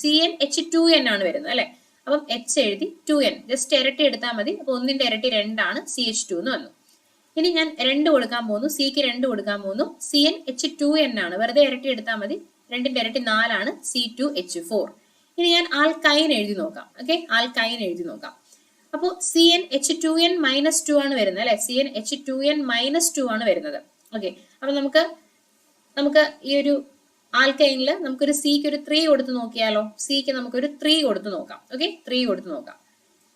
CnH2n ആണ് വരുന്നത് അല്ലെ. അപ്പം H എഴുതി. 2n ജസ്റ്റ് ഇരട്ടി എടുത്താൽ മതി. അപ്പൊ 1ന്റെ ഇരട്ടി 2 ആണ്, CH2 എന്ന് വന്നു. ഇനി ഞാൻ 2 കൊടുക്കാൻ പോകുന്നു. സിക്ക് 2 കൊടുക്കാൻ പോകുന്നു. CnH2n ആണ്, വെറുതെ ഇരട്ടി എടുത്താൽ മതി. 2ന്റെ ഇരട്ടി 4 ആണ്, C2H4. ഇനി ഞാൻ ആൽക്കൈൻ എഴുതി നോക്കാം. ഓക്കെ. ആൽക്കൈൻ എഴുതി നോക്കാം. അപ്പോൾ CnH2n-2 ആണ് വരുന്നത് അല്ലെ. CnH2n-2 ആണ് വരുന്നത്. ഓക്കെ. അപ്പൊ നമുക്ക് ഈ ഒരു ആൽക്കൈനിൽ നമുക്കൊരു സിക്ക് ഒരു 3 കൊടുത്ത് നോക്കിയാലോ. സിക്ക് നമുക്കൊരു 3 കൊടുത്ത് നോക്കാം. ഓക്കെ. 3 കൊടുത്ത് നോക്കാം.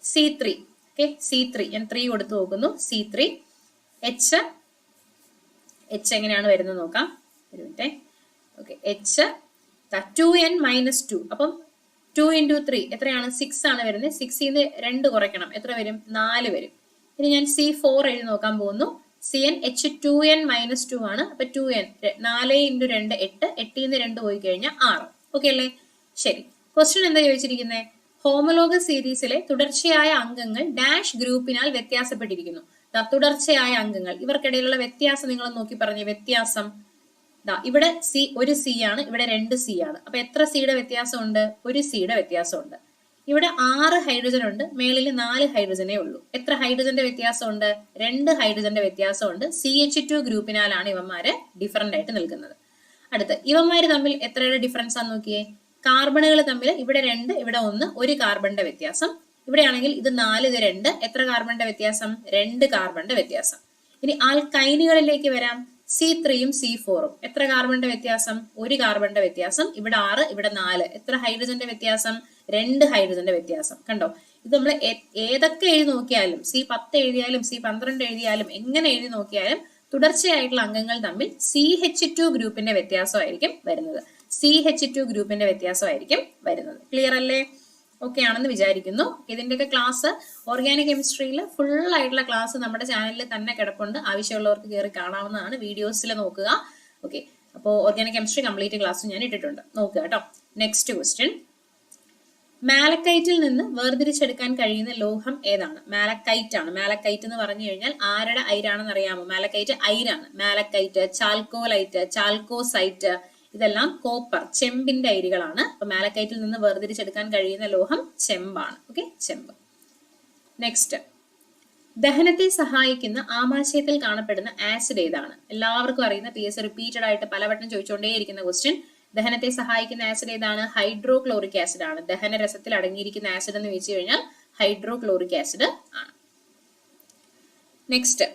C3. ഓക്കെ. C3 ഞാൻ 3 കൊടുത്ത് നോക്കുന്നു. C3. H എങ്ങനെയാണ് വരുന്നത് നോക്കാം. ഒരു മിനിറ്റ്. ഓക്കെ. H 2n-2. അപ്പം 2 × 3 എത്രയാണ്? 6 ആണ് വരുന്നത്. 6ന്ന് 2 കുറയ്ക്കണം. എത്ര വരും? 4 വരും. ഇനി ഞാൻ C4 എഴുതി നോക്കാൻ പോകുന്നു. CnH2n-2 ആണ്. അപ്പൊ 2n 4 × 2 8. 8ന്ന് 2 പോയി കഴിഞ്ഞാൽ 6. ഓക്കെ അല്ലേ? ശരി. ക്വസ്റ്റ്യൻ എന്താ ചോദിച്ചിരിക്കുന്നത്? ഹോമോലോഗസ് സീരീസിലെ തുടർച്ചയായ അംഗങ്ങൾ ഡാഷ് ഗ്രൂപ്പിനാൽ വ്യത്യാസപ്പെട്ടിരിക്കുന്നു. തുടർച്ചയായ അംഗങ്ങൾ ഇവർക്കിടയിലുള്ള വ്യത്യാസം നിങ്ങൾ നോക്കി പറഞ്ഞു. വ്യത്യാസം ഇവിടെ ഒരു C ആണ്, ഇവിടെ 2 C ആണ്. അപ്പൊ എത്ര സിയുടെ വ്യത്യാസമുണ്ട്? ഒരു സിയുടെ വ്യത്യാസമുണ്ട്. ഇവിടെ 6 ഹൈഡ്രജൻ ഉണ്ട്, മേളിൽ 4 ഹൈഡ്രജനേ ഉള്ളൂ. എത്ര ഹൈഡ്രജന്റെ വ്യത്യാസമുണ്ട്? 2 ഹൈഡ്രജന്റെ വ്യത്യാസമുണ്ട്. CH2 ഗ്രൂപ്പിനാലാണ് ഇവന്മാര് ഡിഫറന്റ് ആയിട്ട് നിൽക്കുന്നത്. അടുത്ത് ഇവന്മാര് തമ്മിൽ എത്രയുടെ ഡിഫറൻസ് ആണെന്ന് നോക്കിയേ. കാർബണുകൾ തമ്മിൽ ഇവിടെ 2, ഇവിടെ 1, 1 കാർബണിന്റെ വ്യത്യാസം. ഇവിടെയാണെങ്കിൽ ഇത് 4, ഇത് 2. എത്ര കാർബണിന്റെ വ്യത്യാസം? 2 കാർബണിന്റെ വ്യത്യാസം. ഇനി ആൽക്കൈനുകളിലേക്ക് വരാം. C3യും C4ഉം എത്ര കാർബണിന്റെ വ്യത്യാസം? 1 കാർബണിന്റെ വ്യത്യാസം. ഇവിടെ 6, ഇവിടെ 4. എത്ര ഹൈഡ്രജന്റെ വ്യത്യാസം? 2 ഹൈഡ്രജന്റെ വ്യത്യാസം. കണ്ടോ? ഇത് നമ്മൾ ഏതൊക്കെ എഴുതി നോക്കിയാലും, C10 എഴുതിയാലും C12 എഴുതിയാലും എങ്ങനെ എഴുതി നോക്കിയാലും തുടർച്ചയായിട്ടുള്ള അംഗങ്ങൾ തമ്മിൽ CH2 ഗ്രൂപ്പിന്റെ വ്യത്യാസമായിരിക്കും വരുന്നത്. CH2 ഗ്രൂപ്പിന്റെ വ്യത്യാസമായിരിക്കും വരുന്നത്. ക്ലിയർ അല്ലേ? ഓക്കെ ആണെന്ന് വിചാരിക്കുന്നു. ഇതിന്റെയൊക്കെ ക്ലാസ് ഓർഗാനിക് കെമിസ്ട്രിയിൽ ഫുൾ ആയിട്ടുള്ള ക്ലാസ് നമ്മുടെ ചാനലിൽ തന്നെ കിടപ്പുണ്ട്. ആവശ്യമുള്ളവർക്ക് കയറി കാണാവുന്നതാണ്. വീഡിയോസിൽ നോക്കുക. ഓക്കെ. അപ്പോൾ ഓർഗാനിക് കെമിസ്ട്രി കംപ്ലീറ്റ് ക്ലാസ് ഞാൻ ഇട്ടിട്ടുണ്ട്, നോക്കുക കേട്ടോ. Next question. മാലക്കൈറ്റിൽ നിന്ന് വേർതിരിച്ചെടുക്കാൻ കഴിയുന്ന ലോഹം ഏതാണ്? മാലക്കൈറ്റ് ആണ്. മാലക്കൈറ്റ് എന്ന് പറഞ്ഞു കഴിഞ്ഞാൽ ആരുടെ അയിരാണെന്ന് അറിയാമോ? മാലക്കൈറ്റ് അയിരാണ്. മാലക്കൈറ്റ്, ചാൽക്കോലൈറ്റ്, ചാൽക്കോസൈറ്റ് ഇതെല്ലാം കോപ്പർ, ചെമ്പിന്റെ അയിരുകളാണ്. അപ്പൊ മാലക്കൈറ്റിൽ നിന്ന് വേർതിരിച്ചെടുക്കാൻ കഴിയുന്ന ലോഹം ചെമ്പാണ്. ഓക്കെ. ചെമ്പ്. നെക്സ്റ്റ്. ദഹനത്തെ സഹായിക്കുന്ന ആമാശയത്തിൽ കാണപ്പെടുന്ന ആസിഡ് ഏതാണ്? എല്ലാവർക്കും അറിയുന്ന, PS റിപ്പീറ്റഡ് ആയിട്ട് പലവട്ടം ചോദിച്ചുകൊണ്ടേയിരിക്കുന്ന ക്വസ്റ്റ്യൻ. ദഹനത്തെ സഹായിക്കുന്ന ആസിഡ് ഏതാണ്? ഹൈഡ്രോക്ലോറിക് ആസിഡ് ആണ്. ദഹനരസത്തിൽ അടങ്ങിയിരിക്കുന്ന ആസിഡ് എന്ന് വെച്ച് കഴിഞ്ഞാൽ ഹൈഡ്രോക്ലോറിക് ആസിഡ് ആണ്. നെക്സ്റ്റ്.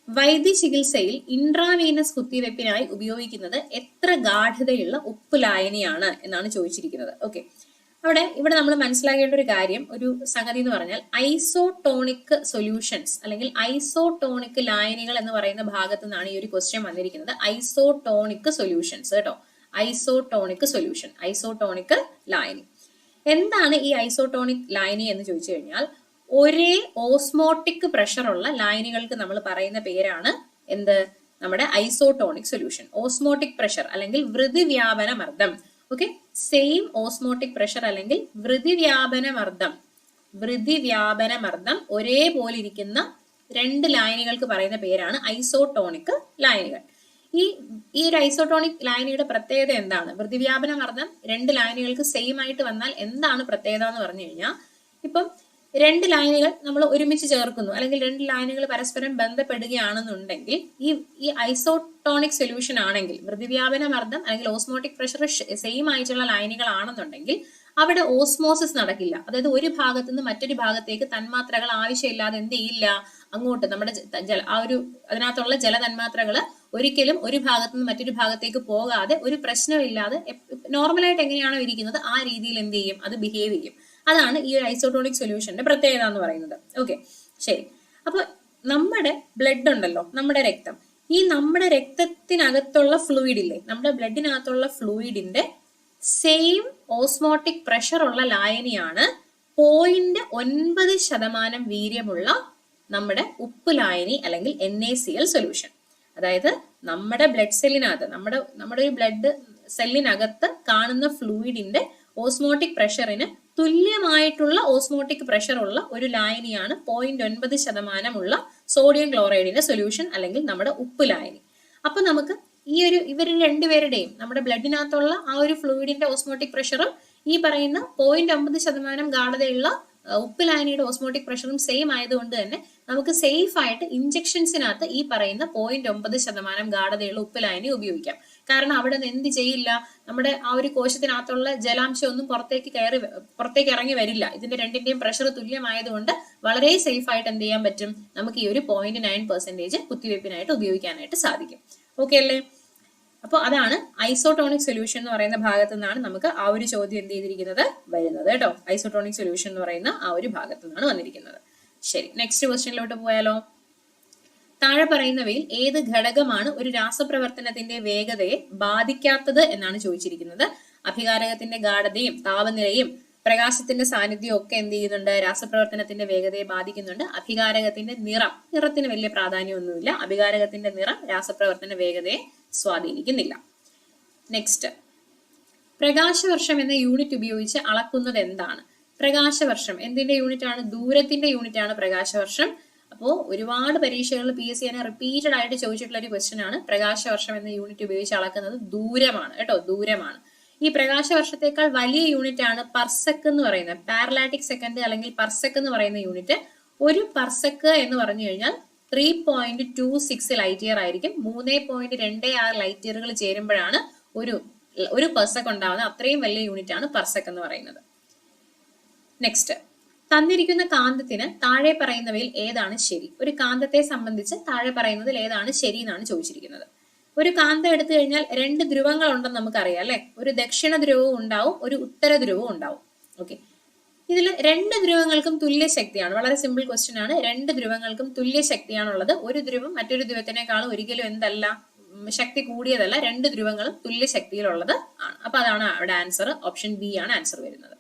വൈദ്യ ചികിത്സയിൽ ഇൻട്രാവീനസ് കുത്തിവെപ്പിനായി ഉപയോഗിക്കുന്നത് എത്ര ഗാഠതയുള്ള ഉപ്പ് ലായനിയാണ് എന്നാണ് ചോദിച്ചിരിക്കുന്നത്. ഓക്കെ, ഇവിടെ നമ്മൾ മനസ്സിലാക്കേണ്ട ഒരു കാര്യം, ഒരു സംഗതി എന്ന് പറഞ്ഞാൽ ഐസോടോണിക് സൊല്യൂഷൻസ് അല്ലെങ്കിൽ ഐസോടോണിക് ലായനികൾ എന്ന് പറയുന്ന ഭാഗത്തു നിന്നാണ് ഈ ഒരു ക്വസ്റ്റ്യൻ വന്നിരിക്കുന്നത്. ഐസോടോണിക് സൊല്യൂഷൻസ് കേട്ടോ, ഐസോടോണിക് സൊല്യൂഷൻ, ഐസോടോണിക് ലായനി. എന്താണ് ഈ ഐസോടോണിക് ലായനി എന്ന് ചോദിച്ചു കഴിഞ്ഞാൽ, ഒരേ ഓസ്മോട്ടിക് പ്രഷർ ഉള്ള ലായനികൾക്ക് നമ്മൾ പറയുന്ന പേരാണ് എന്ത്, നമ്മുടെ ഐസോടോണിക് സൊല്യൂഷൻ. ഓസ്മോട്ടിക് പ്രഷർ അല്ലെങ്കിൽ വൃതിവ്യാപന മർദ്ദം, ഓക്കെ, സെയിം ഓസ്മോട്ടിക് പ്രഷർ അല്ലെങ്കിൽ വൃതിവ്യാപന മർദ്ദം ഒരേപോലെ ഇരിക്കുന്ന രണ്ട് ലായനികൾക്ക് പറയുന്ന പേരാണ് ഐസോടോണിക് ലായനികൾ. ഈ ഒരു ഐസോടോണിക് ലായനിയുടെ പ്രത്യേകത എന്താണ്? വൃതിവ്യാപന മർദ്ദം രണ്ട് ലായനികൾക്ക് സെയിം ആയിട്ട് വന്നാൽ എന്താണ് പ്രത്യേകത എന്ന് പറഞ്ഞു കഴിഞ്ഞാൽ, ഇപ്പം രണ്ട് ലൈനുകൾ നമ്മൾ ഒരുമിച്ച് ചേർക്കുന്നു അല്ലെങ്കിൽ രണ്ട് ലൈനുകൾ പരസ്പരം ബന്ധപ്പെടുകയാണെന്നുണ്ടെങ്കിൽ ഈ ഐസോടോണിക് സൊല്യൂഷൻ ആണെങ്കിൽ, വൃതിവ്യാപന മർദ്ദം അല്ലെങ്കിൽ ഓസ്മോട്ടിക് പ്രഷർ സെയിം ആയിട്ടുള്ള ലൈനുകൾ ആണെന്നുണ്ടെങ്കിൽ അവിടെ ഓസ്മോസിസ് നടക്കില്ല. അതായത് ഒരു ഭാഗത്തു നിന്ന് മറ്റൊരു ഭാഗത്തേക്ക് തന്മാത്രകൾ ആവശ്യമില്ലാതെ എന്ത് ചെയ്യില്ല, അങ്ങോട്ട് നമ്മുടെ അതിനകത്തുള്ള ജലതന്മാത്രകൾ ഒരിക്കലും ഒരു ഭാഗത്തു നിന്ന് മറ്റൊരു ഭാഗത്തേക്ക് പോകാതെ ഒരു പ്രശ്നമില്ലാതെ നോർമലായിട്ട് എങ്ങനെയാണോ ഇരിക്കുന്നത് ആ രീതിയിൽ എന്ത് ചെയ്യും, അത് ബിഹേവ് ചെയ്യും. അതാണ് ഈ ഒരു ഐസോടോണിക് സൊല്യൂഷന്റെ പ്രത്യേകത എന്ന് പറയുന്നത്. ഓക്കെ, ശരി. അപ്പൊ നമ്മുടെ ബ്ലഡ് ഉണ്ടല്ലോ, നമ്മുടെ രക്തം, ഈ നമ്മുടെ രക്തത്തിനകത്തുള്ള ഫ്ലൂയിഡ് ഇല്ലേ, നമ്മുടെ ബ്ലഡിനകത്തുള്ള ഫ്ലൂയിഡിന്റെ സെയിം ഓസ്മോട്ടിക് പ്രഷർ ഉള്ള ലായനിയാണ് 0.9% വീര്യമുള്ള നമ്മുടെ ഉപ്പ് ലായനി അല്ലെങ്കിൽ NaCl സൊല്യൂഷൻ. അതായത് നമ്മുടെ ബ്ലഡ് സെല്ലിനകത്ത്, നമ്മുടെ ഒരു ബ്ലഡ് സെല്ലിനകത്ത് കാണുന്ന ഫ്ലൂയിഡിന്റെ ഓസ്മോട്ടിക് പ്രഷറിന് തുല്യമായിട്ടുള്ള ഓസ്മോട്ടിക് പ്രഷർ ഉള്ള ഒരു ലായനിയാണ് 0.9% ഉള്ള സോഡിയം ക്ലോറൈഡിന്റെ സൊല്യൂഷൻ അല്ലെങ്കിൽ നമ്മുടെ ഉപ്പ് ലായനി. അപ്പൊ നമുക്ക് ഇവർ രണ്ടുപേരുടെയും നമ്മുടെ ബ്ലഡിനകത്തുള്ള ആ ഒരു ഫ്ലൂയിഡിന്റെ ഓസ്മോട്ടിക് പ്രഷറും ഈ പറയുന്ന 0.9% ഗാഢതയുള്ള ഉപ്പ് ലായനിയുടെ ഓസ്മോട്ടിക് പ്രഷറും സെയിം ആയതുകൊണ്ട് തന്നെ നമുക്ക് സേഫ് ആയിട്ട് ഇഞ്ചക്ഷൻസിനകത്ത് ഈ പറയുന്ന 0.9% ഗാഢതയുള്ള ഉപ്പ് ലായനി ഉപയോഗിക്കാം. കാരണം അവിടെ നിന്ന് എന്ത് ചെയ്യില്ല, നമ്മുടെ ആ ഒരു കോശത്തിനകത്തുള്ള ജലാംശം ഒന്നും പുറത്തേക്ക് ഇറങ്ങി വരില്ല. ഇതിന്റെ രണ്ടിന്റെയും പ്രഷർ തുല്യമായതുകൊണ്ട് വളരെ സേഫ് ആയിട്ട് എന്ത് ചെയ്യാൻ പറ്റും, നമുക്ക് ഈ ഒരു 0.9% കുത്തിവയ്പ്പിനായിട്ട് ഉപയോഗിക്കാനായിട്ട് സാധിക്കും. ഓക്കെ അല്ലേ? അപ്പോൾ അതാണ് ഐസോടോണിക് സൊല്യൂഷൻ എന്ന് പറയുന്ന ഭാഗത്തു നിന്നാണ് നമുക്ക് ആ ഒരു ചോദ്യം എന്ത് ചെയ്തിരിക്കുന്നത് വരുന്നത് കേട്ടോ. ഐസോടോണിക് സൊല്യൂഷൻ എന്ന് പറയുന്ന ആ ഒരു ഭാഗത്തു നിന്നാണ് വന്നിരിക്കുന്നത്. ശരി, നെക്സ്റ്റ് ക്വസ്റ്റ്യനിലോട്ട് പോയാലോ. താഴെ പറയുന്നവയിൽ ഏത് ഘടകമാണ് ഒരു രാസപ്രവർത്തനത്തിന്റെ വേഗതയെ ബാധിക്കാത്തത് എന്നാണ് ചോദിച്ചിരിക്കുന്നത്. അഭികാരകത്തിന്റെ ഗാഢതയും താപനിലയും പ്രകാശത്തിന്റെ സാന്നിധ്യവും ഒക്കെ എന്ത് ചെയ്യുന്നുണ്ട്, രാസപ്രവർത്തനത്തിന്റെ വേഗതയെ ബാധിക്കുന്നുണ്ട്. അഭികാരകത്തിന്റെ നിറത്തിന് വലിയ പ്രാധാന്യമൊന്നുമില്ല. അഭികാരകത്തിന്റെ നിറം രാസപ്രവർത്തന വേഗതയെ സ്വാധീനിക്കുന്നില്ല. നെക്സ്റ്റ്, പ്രകാശവർഷം എന്ന യൂണിറ്റ് ഉപയോഗിച്ച് അളക്കുന്നത് എന്താണ്? പ്രകാശവർഷം എന്തിന്റെ യൂണിറ്റ് ആണ്? ദൂരത്തിന്റെ യൂണിറ്റ് ആണ് പ്രകാശവർഷം. അപ്പോ ഒരുപാട് പരീക്ഷകളിൽ PSC റിപ്പീറ്റഡ് ആയിട്ട് ചോദിച്ചിട്ടുള്ള ഒരു ക്വസ്റ്റ്യൻ ആണ്. പ്രകാശവർഷം എന്ന യൂണിറ്റ് ഉപയോഗിച്ച് അളക്കുന്നത് ദൂരമാണ് കേട്ടോ, ദൂരമാണ്. ഈ പ്രകാശവർഷത്തേക്കാൾ വലിയ യൂണിറ്റ് ആണ് പർസെക് എന്ന് പറയുന്നത്. പാരലാറ്റിക് സെക്കൻഡ് അല്ലെങ്കിൽ പർസെക് എന്ന് പറയുന്ന യൂണിറ്റ്. ഒരു പർസെക് എന്ന് പറഞ്ഞു കഴിഞ്ഞാൽ 3.26 ലൈറ്റ് ഇയർ ആയിരിക്കും. 3.26 ലൈറ്റ് ഇയറുകൾ ചേരുമ്പോഴാണ് ഒരു പർസെക് ഉണ്ടാവുന്നത്. അത്രയും വലിയ യൂണിറ്റ് ആണ് പർസെക് എന്ന് പറയുന്നത്. നെക്സ്റ്റ്, തന്നിരിക്കുന്ന കാന്തത്തിന് താഴെ പറയുന്നവയിൽ ഏതാണ് ശരി? ഒരു കാന്തത്തെ സംബന്ധിച്ച് താഴെ പറയുന്നതിൽ ഏതാണ് ശരി എന്നാണ് ചോദിച്ചിരിക്കുന്നത്. ഒരു കാന്തം എടുത്തു കഴിഞ്ഞാൽ 2 ധ്രുവങ്ങൾ ഉണ്ടെന്ന് നമുക്കറിയാം അല്ലെ. ഒരു ദക്ഷിണ ധ്രുവവും ഉണ്ടാവും, ഒരു ഉത്തര ധ്രുവവും ഉണ്ടാവും. ഓക്കെ, ഇതിൽ 2 ധ്രുവങ്ങൾക്കും തുല്യ ശക്തിയാണ്. വളരെ സിമ്പിൾ ക്വസ്റ്റ്യൻ ആണ്. 2 ധ്രുവങ്ങൾക്കും തുല്യ ശക്തിയാണുള്ളത്. ഒരു ധ്രുവം മറ്റൊരു ധ്രുവത്തിനേക്കാളും ഒരിക്കലും എന്തല്ല, ശക്തി കൂടിയതല്ല. 2 ധ്രുവങ്ങളും തുല്യ ശക്തിയിലുള്ളത് ആണ്. അപ്പൊ അതാണ് അവിടെ ആൻസർ. ഓപ്ഷൻ ബി ആണ് ആൻസർ വരുന്നത്.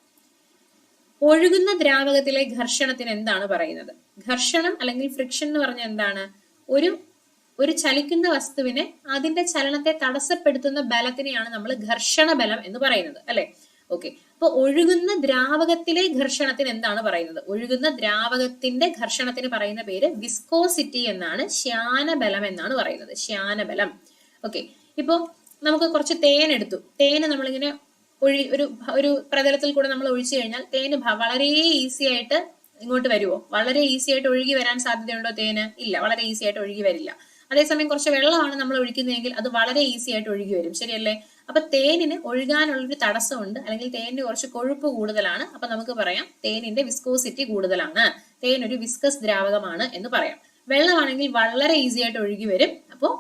ഒഴുകുന്ന ദ്രാവകത്തിലെ ഘർഷണത്തിന് എന്താണ് പറയുന്നത്? ഘർഷണം അല്ലെങ്കിൽ ഫ്രിക്ഷൻ എന്ന് പറഞ്ഞാൽ എന്താണ്? ഒരു ചലിക്കുന്ന വസ്തുവിനെ അതിന്റെ ചലനത്തെ തടസ്സപ്പെടുത്തുന്ന ബലത്തിനെയാണ് നമ്മൾ ഘർഷണ ബലം എന്ന് പറയുന്നത് അല്ലെ. ഓക്കെ, അപ്പൊ ഒഴുകുന്ന ദ്രാവകത്തിലെ ഘർഷണത്തിന് എന്താണ് പറയുന്നത്? ഒഴുകുന്ന ദ്രാവകത്തിന്റെ ഘർഷണത്തിന് പറയുന്ന പേര് വിസ്കോസിറ്റി എന്നാണ്. ശ്യാനബലം എന്നാണ് പറയുന്നത്. ശ്യാനബലം. ഓക്കെ, ഇപ്പൊ നമുക്ക് കുറച്ച് തേൻ എടുത്തു. തേന് നമ്മളിങ്ങനെ ഒരു പ്രതലത്തിൽ കൂടെ നമ്മൾ ഒഴിച്ചു കഴിഞ്ഞാൽ തേന് വളരെ ഈസി ആയിട്ട് ഇങ്ങോട്ട് വരുമോ? വളരെ ഈസി ആയിട്ട് ഒഴുകി വരാൻ സാധ്യതയുണ്ടോ തേന്? ഇല്ല, വളരെ ഈസി ആയിട്ട് ഒഴുകി വരില്ല. അതേസമയം കുറച്ച് വെള്ളമാണ് നമ്മൾ ഒഴിക്കുന്നതെങ്കിൽ അത് വളരെ ഈസി ആയിട്ട് ഒഴുകി വരും. ശരിയല്ലേ? അപ്പൊ തേനിന് ഒഴുകാനുള്ളൊരു തടസ്സമുണ്ട്, അല്ലെങ്കിൽ തേനിന് കുറച്ച് കൊഴുപ്പ് കൂടുതലാണ്. അപ്പൊ നമുക്ക് പറയാം തേനിന്റെ വിസ്കോസിറ്റി കൂടുതലാണ്, തേൻ ഒരു വിസ്കസ് ദ്രാവകമാണ് എന്ന് പറയാം. വെള്ളമാണെങ്കിൽ വളരെ ഈസി ആയിട്ട് ഒഴുകി വരും. അപ്പോൾ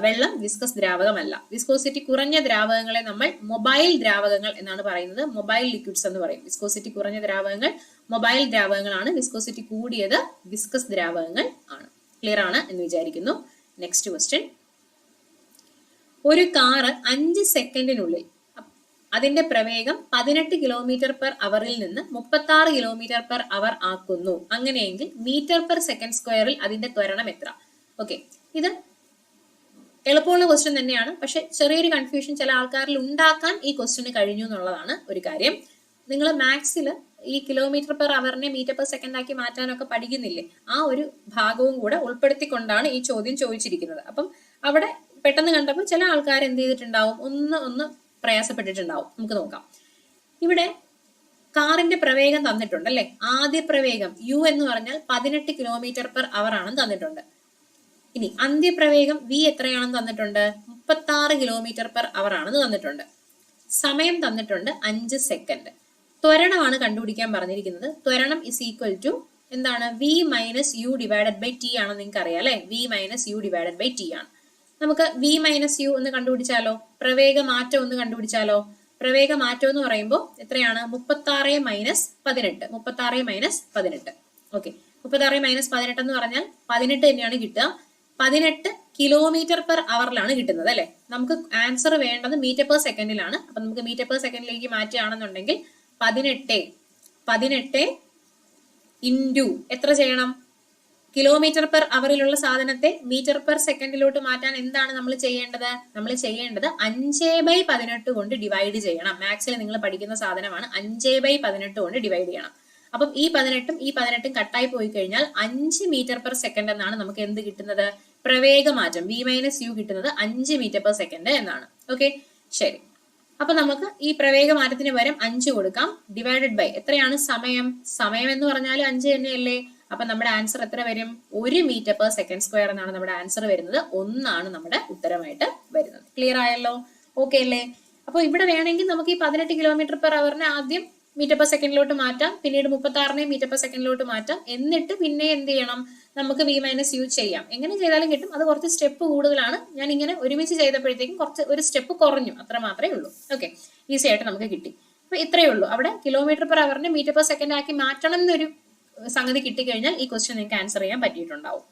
വെള്ളം വിസ്കസ് ദ്രാവകമല്ല. വിസ്കോസിറ്റി കുറഞ്ഞ ദ്രാവകങ്ങളെ നമ്മൾ മൊബൈൽ ദ്രാവകങ്ങൾ എന്നാണ് പറയുന്നത്. മൊബൈൽ ലിക്വിഡ്സ് എന്ന് പറയും. വിസ്കോസിറ്റി കുറഞ്ഞ ദ്രാവകങ്ങൾ മൊബൈൽ ദ്രാവകങ്ങളാണ്. വിസ്കോസിറ്റി കൂടിയത് വിസ്കസ് ദ്രാവകങ്ങൾ ആണ്. ക്ലിയർ ആണ് എന്ന് വിചാരിക്കുന്നു. Next question. ഒരു കാറ് 5 സെക്കൻഡിനുള്ളിൽ അതിന്റെ പ്രവേഗം 18 കിലോമീറ്റർ പെർ അവറിൽ നിന്ന് 36 കിലോമീറ്റർ പെർ അവർ ആക്കുന്നു. അങ്ങനെയെങ്കിൽ മീറ്റർ പെർ സെക്കൻഡ് സ്ക്വയറിൽ അതിന്റെ ത്വരണം എത്ര? ഓക്കെ, ഇത് എളുപ്പമുള്ള ക്വസ്റ്റ്യൻ തന്നെയാണ്. പക്ഷെ ചെറിയൊരു കൺഫ്യൂഷൻ ചില ആൾക്കാരിൽ ഉണ്ടാക്കാൻ ഈ ക്വസ്റ്റ്യന് കഴിഞ്ഞു എന്നുള്ളതാണ് ഒരു കാര്യം. നിങ്ങൾ മാത്സിൽ ഈ കിലോമീറ്റർ പെർ അവറിനെ മീറ്റർ പെർ സെക്കൻഡ് ആക്കി മാറ്റാനൊക്കെ പഠിക്കുന്നില്ലേ, ആ ഒരു ഭാഗവും കൂടെ ഉൾപ്പെടുത്തിക്കൊണ്ടാണ് ഈ ചോദ്യം ചോദിച്ചിരിക്കുന്നത്. അപ്പം അവിടെ പെട്ടെന്ന് കണ്ടപ്പോൾ ചില ആൾക്കാർ എന്ത് ചെയ്തിട്ടുണ്ടാവും, ഒന്ന് പ്രയാസപ്പെട്ടിട്ടുണ്ടാവും. നമുക്ക് നോക്കാം. ഇവിടെ കാറിന്റെ പ്രവേഗം തന്നിട്ടുണ്ട് അല്ലെ. ആദ്യ പ്രവേഗം യു എന്ന് പറഞ്ഞാൽ 18 കിലോമീറ്റർ പെർ അവർ ആണെന്ന് തന്നിട്ടുണ്ട്. ഇനി അന്ത്യപ്രവേഗം വി എത്രയാണെന്ന് തന്നിട്ടുണ്ട്, 36 കിലോമീറ്റർ പെർ അവർ ആണെന്ന് തന്നിട്ടുണ്ട്. സമയം തന്നിട്ടുണ്ട് 5 സെക്കൻഡ്. ത്വരണമാണ് കണ്ടുപിടിക്കാൻ പറഞ്ഞിരിക്കുന്നത്. ത്വരണം ഇസ് ഈക്വൽ ടു എന്താണ്, V minus U divided by T ആണെന്ന് നിങ്ങൾക്ക് അറിയാം അല്ലെ. V minus U divided by T ആണ്. നമുക്ക് വി മൈനസ് യു ഒന്ന് കണ്ടുപിടിച്ചാലോ, പ്രവേഗ മാറ്റം ഒന്ന് കണ്ടുപിടിച്ചാലോ. പ്രവേഗ മാറ്റം എന്ന് പറയുമ്പോൾ എത്രയാണ്, 36 മൈനസ് 18. 36 മൈനസ് 18. ഓക്കെ, 36 മൈനസ് 18 എന്ന് പറഞ്ഞാൽ 18 തന്നെയാണ് കിട്ടുക. 18 കിലോമീറ്റർ പെർ അവറിലാണ് കിട്ടുന്നത് അല്ലെ. നമുക്ക് ആൻസർ വേണ്ടത് മീറ്റർ പെർ സെക്കൻഡിലാണ്. അപ്പൊ നമുക്ക് മീറ്റർ പെർ സെക്കൻഡിലേക്ക് മാറ്റുകയാണെന്നുണ്ടെങ്കിൽ 18 ഇൻറ്റു എത്ര ചെയ്യണം, കിലോമീറ്റർ പെർ അവറിലുള്ള സാധനത്തെ മീറ്റർ പെർ സെക്കൻഡിലോട്ട് മാറ്റാൻ എന്താണ് നമ്മൾ ചെയ്യേണ്ടത്? നമ്മൾ ചെയ്യേണ്ടത് 5/18 കൊണ്ട് ഡിവൈഡ് ചെയ്യണം. മാത്സിൽ നിങ്ങൾ പഠിക്കുന്ന സാധനമാണ്. 5/18 കൊണ്ട് ഡിവൈഡ് ചെയ്യണം. അപ്പം ഈ 18ഉം ഈ 18ഉം കട്ടായി പോയി കഴിഞ്ഞാൽ 5 മീറ്റർ പെർ സെക്കൻഡ് എന്നാണ് നമുക്ക് എന്ത് കിട്ടുന്നത്, പ്രവേഗമാറ്റം വി മൈനസ് യു കിട്ടുന്നത് 5 മീറ്റർ പെർ സെക്കൻഡ് എന്നാണ്. ഓക്കെ, ശരി. അപ്പൊ നമുക്ക് ഈ പ്രവേഗമാറ്റത്തിന് പകരം 5 കൊടുക്കാം. ഡിവൈഡഡ് ബൈ എത്രയാണ്, സമയം എന്ന് പറഞ്ഞാൽ 5 തന്നെയല്ലേ. അപ്പൊ നമ്മുടെ ആൻസർ എത്ര വരും, 1 മീറ്റർ പെർ സെക്കൻഡ് സ്ക്വയർ എന്നാണ് നമ്മുടെ ആൻസർ വരുന്നത്. 1 ആണ് നമ്മുടെ ഉത്തരമായിട്ട് വരുന്നത്. ക്ലിയർ ആയല്ലോ? ഓക്കെ അല്ലേ? അപ്പൊ ഇവിടെ വേണമെങ്കിൽ നമുക്ക് ഈ 18 കിലോമീറ്റർ പെർ അവറിനെ ആദ്യം മീറ്റർ പെർ സെക്കൻഡിലോട്ട് മാറ്റാം, പിന്നീട് 36 മീറ്റർ പെർ സെക്കൻഡിലോട്ട് മാറ്റാം. എന്നിട്ട് പിന്നെ എന്ത് ചെയ്യണം, നമുക്ക് വി മൈനസ് യു ചെയ്യാം. എങ്ങനെ ചെയ്താലും കിട്ടും. അത് കുറച്ച് സ്റ്റെപ്പ് കൂടുതലാണ്. ഞാൻ ഇങ്ങനെ ഒരുമിച്ച് ചെയ്തപ്പോഴത്തേക്കും ഒരു സ്റ്റെപ്പ് കുറഞ്ഞു, അത്ര മാത്രമേ ഉള്ളൂ. ഓക്കെ, ഈസി ആയിട്ട് നമുക്ക് കിട്ടി. അപ്പൊ ഇത്രയേ ഉള്ളൂ. അവിടെ കിലോമീറ്റർ പെർ അവറിനെ മീറ്റർ പെർ സെക്കൻഡ് ആക്കി മാറ്റണം എന്നൊരു സംഗതി കിട്ടിക്കഴിഞ്ഞാൽ ഈ ക്വസ്റ്റ്യൻ നിങ്ങൾക്ക് ആൻസർ ചെയ്യാൻ പറ്റിയിട്ടുണ്ടാവും.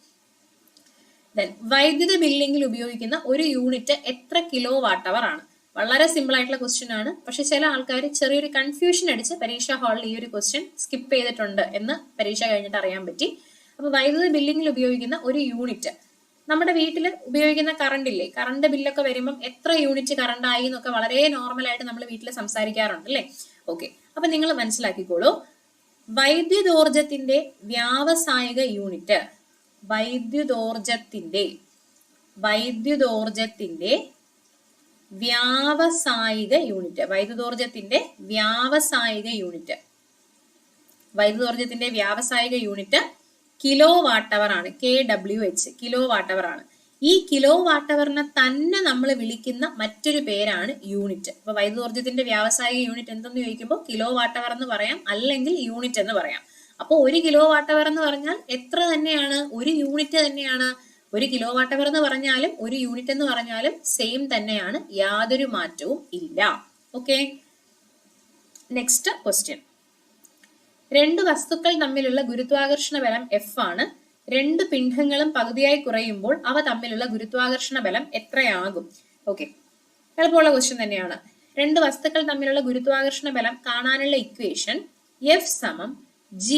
ദെൻ വൈദ്യുത ബില്ലിംഗിൽ ഉപയോഗിക്കുന്ന ഒരു യൂണിറ്റ് എത്ര കിലോ വാട്ട് അവർ ആണ്? വളരെ സിമ്പിൾ ആയിട്ടുള്ള ക്വസ്റ്റ്യൻ ആണ്. പക്ഷെ ചില ആൾക്കാർ ചെറിയൊരു കൺഫ്യൂഷൻ അടിച്ച് പരീക്ഷാ ഹാളിൽ ഈ ഒരു ക്വസ്റ്റ്യൻ സ്കിപ്പ് ചെയ്തിട്ടുണ്ട് എന്ന് പരീക്ഷ കഴിഞ്ഞിട്ട് അറിയാൻ പറ്റി. അപ്പൊ വൈദ്യുത ബില്ലിംഗിൽ ഉപയോഗിക്കുന്ന ഒരു യൂണിറ്റ്, നമ്മുടെ വീട്ടിൽ ഉപയോഗിക്കുന്ന കറണ്ട് ഇല്ലേ, കറണ്ട് ബില്ലൊക്കെ വരുമ്പം എത്ര യൂണിറ്റ് കറണ്ട് ആയി എന്നൊക്കെ വളരെ നോർമൽ ആയിട്ട് നമ്മൾ വീട്ടിൽ സംസാരിക്കാറുണ്ട് അല്ലേ. ഓക്കെ, അപ്പൊ നിങ്ങൾ മനസ്സിലാക്കിക്കോളൂ. വൈദ്യുതോർജത്തിന്റെ വ്യാവസായിക യൂണിറ്റ്, വൈദ്യുതോർജത്തിന്റെ വ്യാവസായിക യൂണിറ്റ്, വൈദ്യുതോർജത്തിന്റെ വ്യാവസായിക യൂണിറ്റ് കിലോ വാട്ട് അവർ ആണ്. KWH, കിലോ വാട്ട് അവർ ആണ്. ഈ കിലോ വാട്ട് അവറിനെ തന്നെ നമ്മൾ വിളിക്കുന്ന മറ്റൊരു പേരാണ് യൂണിറ്റ്. അപ്പൊ വൈദ്യുതോർജത്തിന്റെ വ്യാവസായിക യൂണിറ്റ് എന്തെന്ന് ചോദിക്കുമ്പോൾ കിലോ വാട്ട് അവർ എന്ന് പറയാം, അല്ലെങ്കിൽ യൂണിറ്റ് എന്ന് പറയാം. അപ്പൊ 1 കിലോ വാട്ട് അവർ എന്ന് പറഞ്ഞാൽ എത്ര തന്നെയാണ്, 1 യൂണിറ്റ് തന്നെയാണ്. 1 കിലോ വാട്ട് അവർ എന്ന് പറഞ്ഞാലും 1 യൂണിറ്റ് എന്ന് പറഞ്ഞാലും സെയിം തന്നെയാണ്, യാതൊരു മാറ്റവും ഇല്ല. Okay, next question. 2 വസ്തുക്കൾ തമ്മിലുള്ള ഗുരുത്വാകർഷണ ബലം F ആണ്. 2 പിണ്ഡങ്ങളും പകുതിയായി കുറയുമ്പോൾ അവ തമ്മിലുള്ള ഗുരുത്വാകർഷണ ബലം എത്രയാകും? ഓക്കെ, എളുപ്പമുള്ള ക്വസ്റ്റ്യൻ തന്നെയാണ്. 2 വസ്തുക്കൾ തമ്മിലുള്ള ഗുരുത്വാകർഷണ ബലം കാണാനുള്ള ഇക്വേഷൻ F സമം G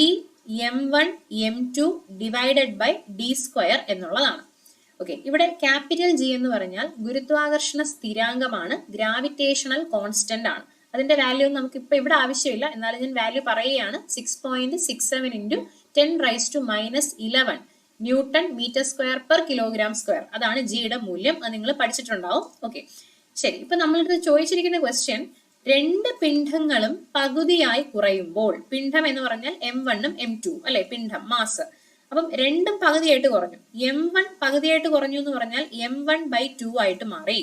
m1 m2 divided by d² എന്നുള്ളതാണ്. ഓക്കെ, ഇവിടെ ക്യാപിറ്റൽ G എന്ന് പറഞ്ഞാൽ ഗുരുത്വാകർഷണ സ്ഥിരാങ്കമാണ്, ഗ്രാവിറ്റേഷണൽ കോൺസ്റ്റന്റ് ആണ്. അതിന്റെ വാല്യൂ നമുക്ക് ഇപ്പൊ ഇവിടെ ആവശ്യമില്ല, എന്നാലും ഞാൻ വാല്യൂ പറയുകയാണ്. 6.67 into 10⁻⁻11 newton metre square per kilogram square. അതാണ് ജിയുടെ മൂല്യം. അത് നിങ്ങൾ പഠിച്ചിട്ടുണ്ടാവും. ഓക്കെ, ശരി. ഇപ്പൊ നമ്മളിത് ചോദിച്ചിരിക്കുന്ന ക്വസ്റ്റ്യൻ, 2 പിണ്ഡങ്ങളും പകുതിയായി കുറയുമ്പോൾ, പിണ്ഡം എന്ന് പറഞ്ഞാൽ m1ഉം m2 അല്ലെ, പിണ്ഡം മാസ്. അപ്പം 2ഉം പകുതിയായിട്ട് കുറഞ്ഞു. m1 പകുതിയായിട്ട് കുറഞ്ഞു എന്ന് പറഞ്ഞാൽ m1/2 ആയിട്ട് മാറി.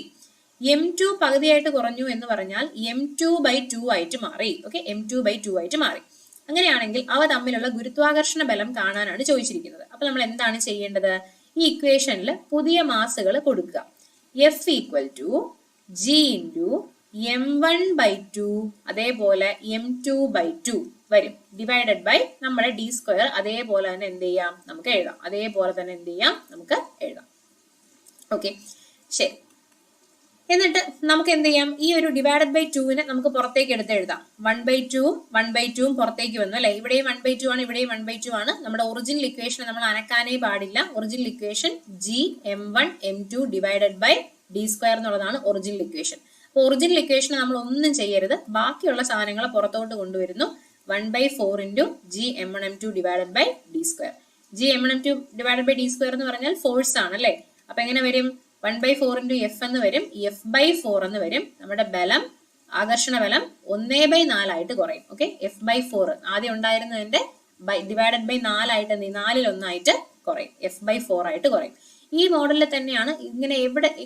m2 പകുതിയായിട്ട് കുറഞ്ഞു എന്ന് പറഞ്ഞാൽ m2/2 ആയിട്ട് മാറി. ഓക്കെ, m2/2 ആയിട്ട് മാറി. അങ്ങനെയാണെങ്കിൽ അവ തമ്മിലുള്ള ഗുരുത്വാകർഷണ ബലം കാണാനാണ് ചോദിച്ചിരിക്കുന്നത്. അപ്പൊ നമ്മൾ എന്താണ് ചെയ്യേണ്ടത്? ഈ ഇക്വേഷനിൽ പുതിയ മാസുകൾ കൊടുക്കുക. F equal to G into m1/2 അതേപോലെ m2/2 വരും. ഡിവൈഡഡ് ബൈ നമ്മുടെ d സ്ക്വയർ അതേപോലെ തന്നെ എന്ത് ചെയ്യാം? നമുക്ക് എഴുതാം. അതേപോലെ തന്നെ എന്ത് ചെയ്യാം? നമുക്ക് എഴുതാം. ഓക്കെ, ശരി. എന്നിട്ട് നമുക്ക് എന്ത് ചെയ്യാം? ഈ ഒരു ഡിവൈഡഡ് ബൈ 2 നമുക്ക് പുറത്തേക്ക് എടുത്ത് എഴുതാം. 1/2 പുറത്തേക്ക് വന്നു അല്ലെ? ഇവിടെയും 1/2 ആണ്, ഇവിടെയും 1/2 ആണ്. നമ്മുടെ ഒറിജിനൽ ഇക്വേഷൻ നമ്മൾ അനക്കാനേ പാടില്ല. Original equation g m1 m2 divided by d square എന്നുള്ളതാണ് ഒറിജിനൽ ഇക്വേഷൻ. അപ്പൊ ഒറിജിനൽ ഇക്വേഷൻ നമ്മൾ ഒന്നും ചെയ്യരുത്, ബാക്കിയുള്ള സാധനങ്ങൾ പുറത്തോട്ട് കൊണ്ടുവരുന്നു. 1/4 into g m1 m2 divided by d square. g m1 m2 divided by d square എന്ന് പറഞ്ഞാൽ ഫോഴ്സ് ആണ് അല്ലെ? അപ്പൊ എങ്ങനെ വരും? 1/4 ഇൻറ്റു എഫ് എന്ന് വരും, f/4 എന്ന് വരും. നമ്മുടെ ബലം, ആകർഷണ ബലം 1/4 ആയിട്ട് കുറയും. ഓക്കെ, f/4 ആദ്യം ഉണ്ടായിരുന്നതിന്റെ ഡിവൈഡഡ് ബൈ 4 ആയിട്ട് 4-1 കുറയും, f/4 ആയിട്ട് കുറയും. ഈ മോഡലിൽ തന്നെയാണ് ഇങ്ങനെ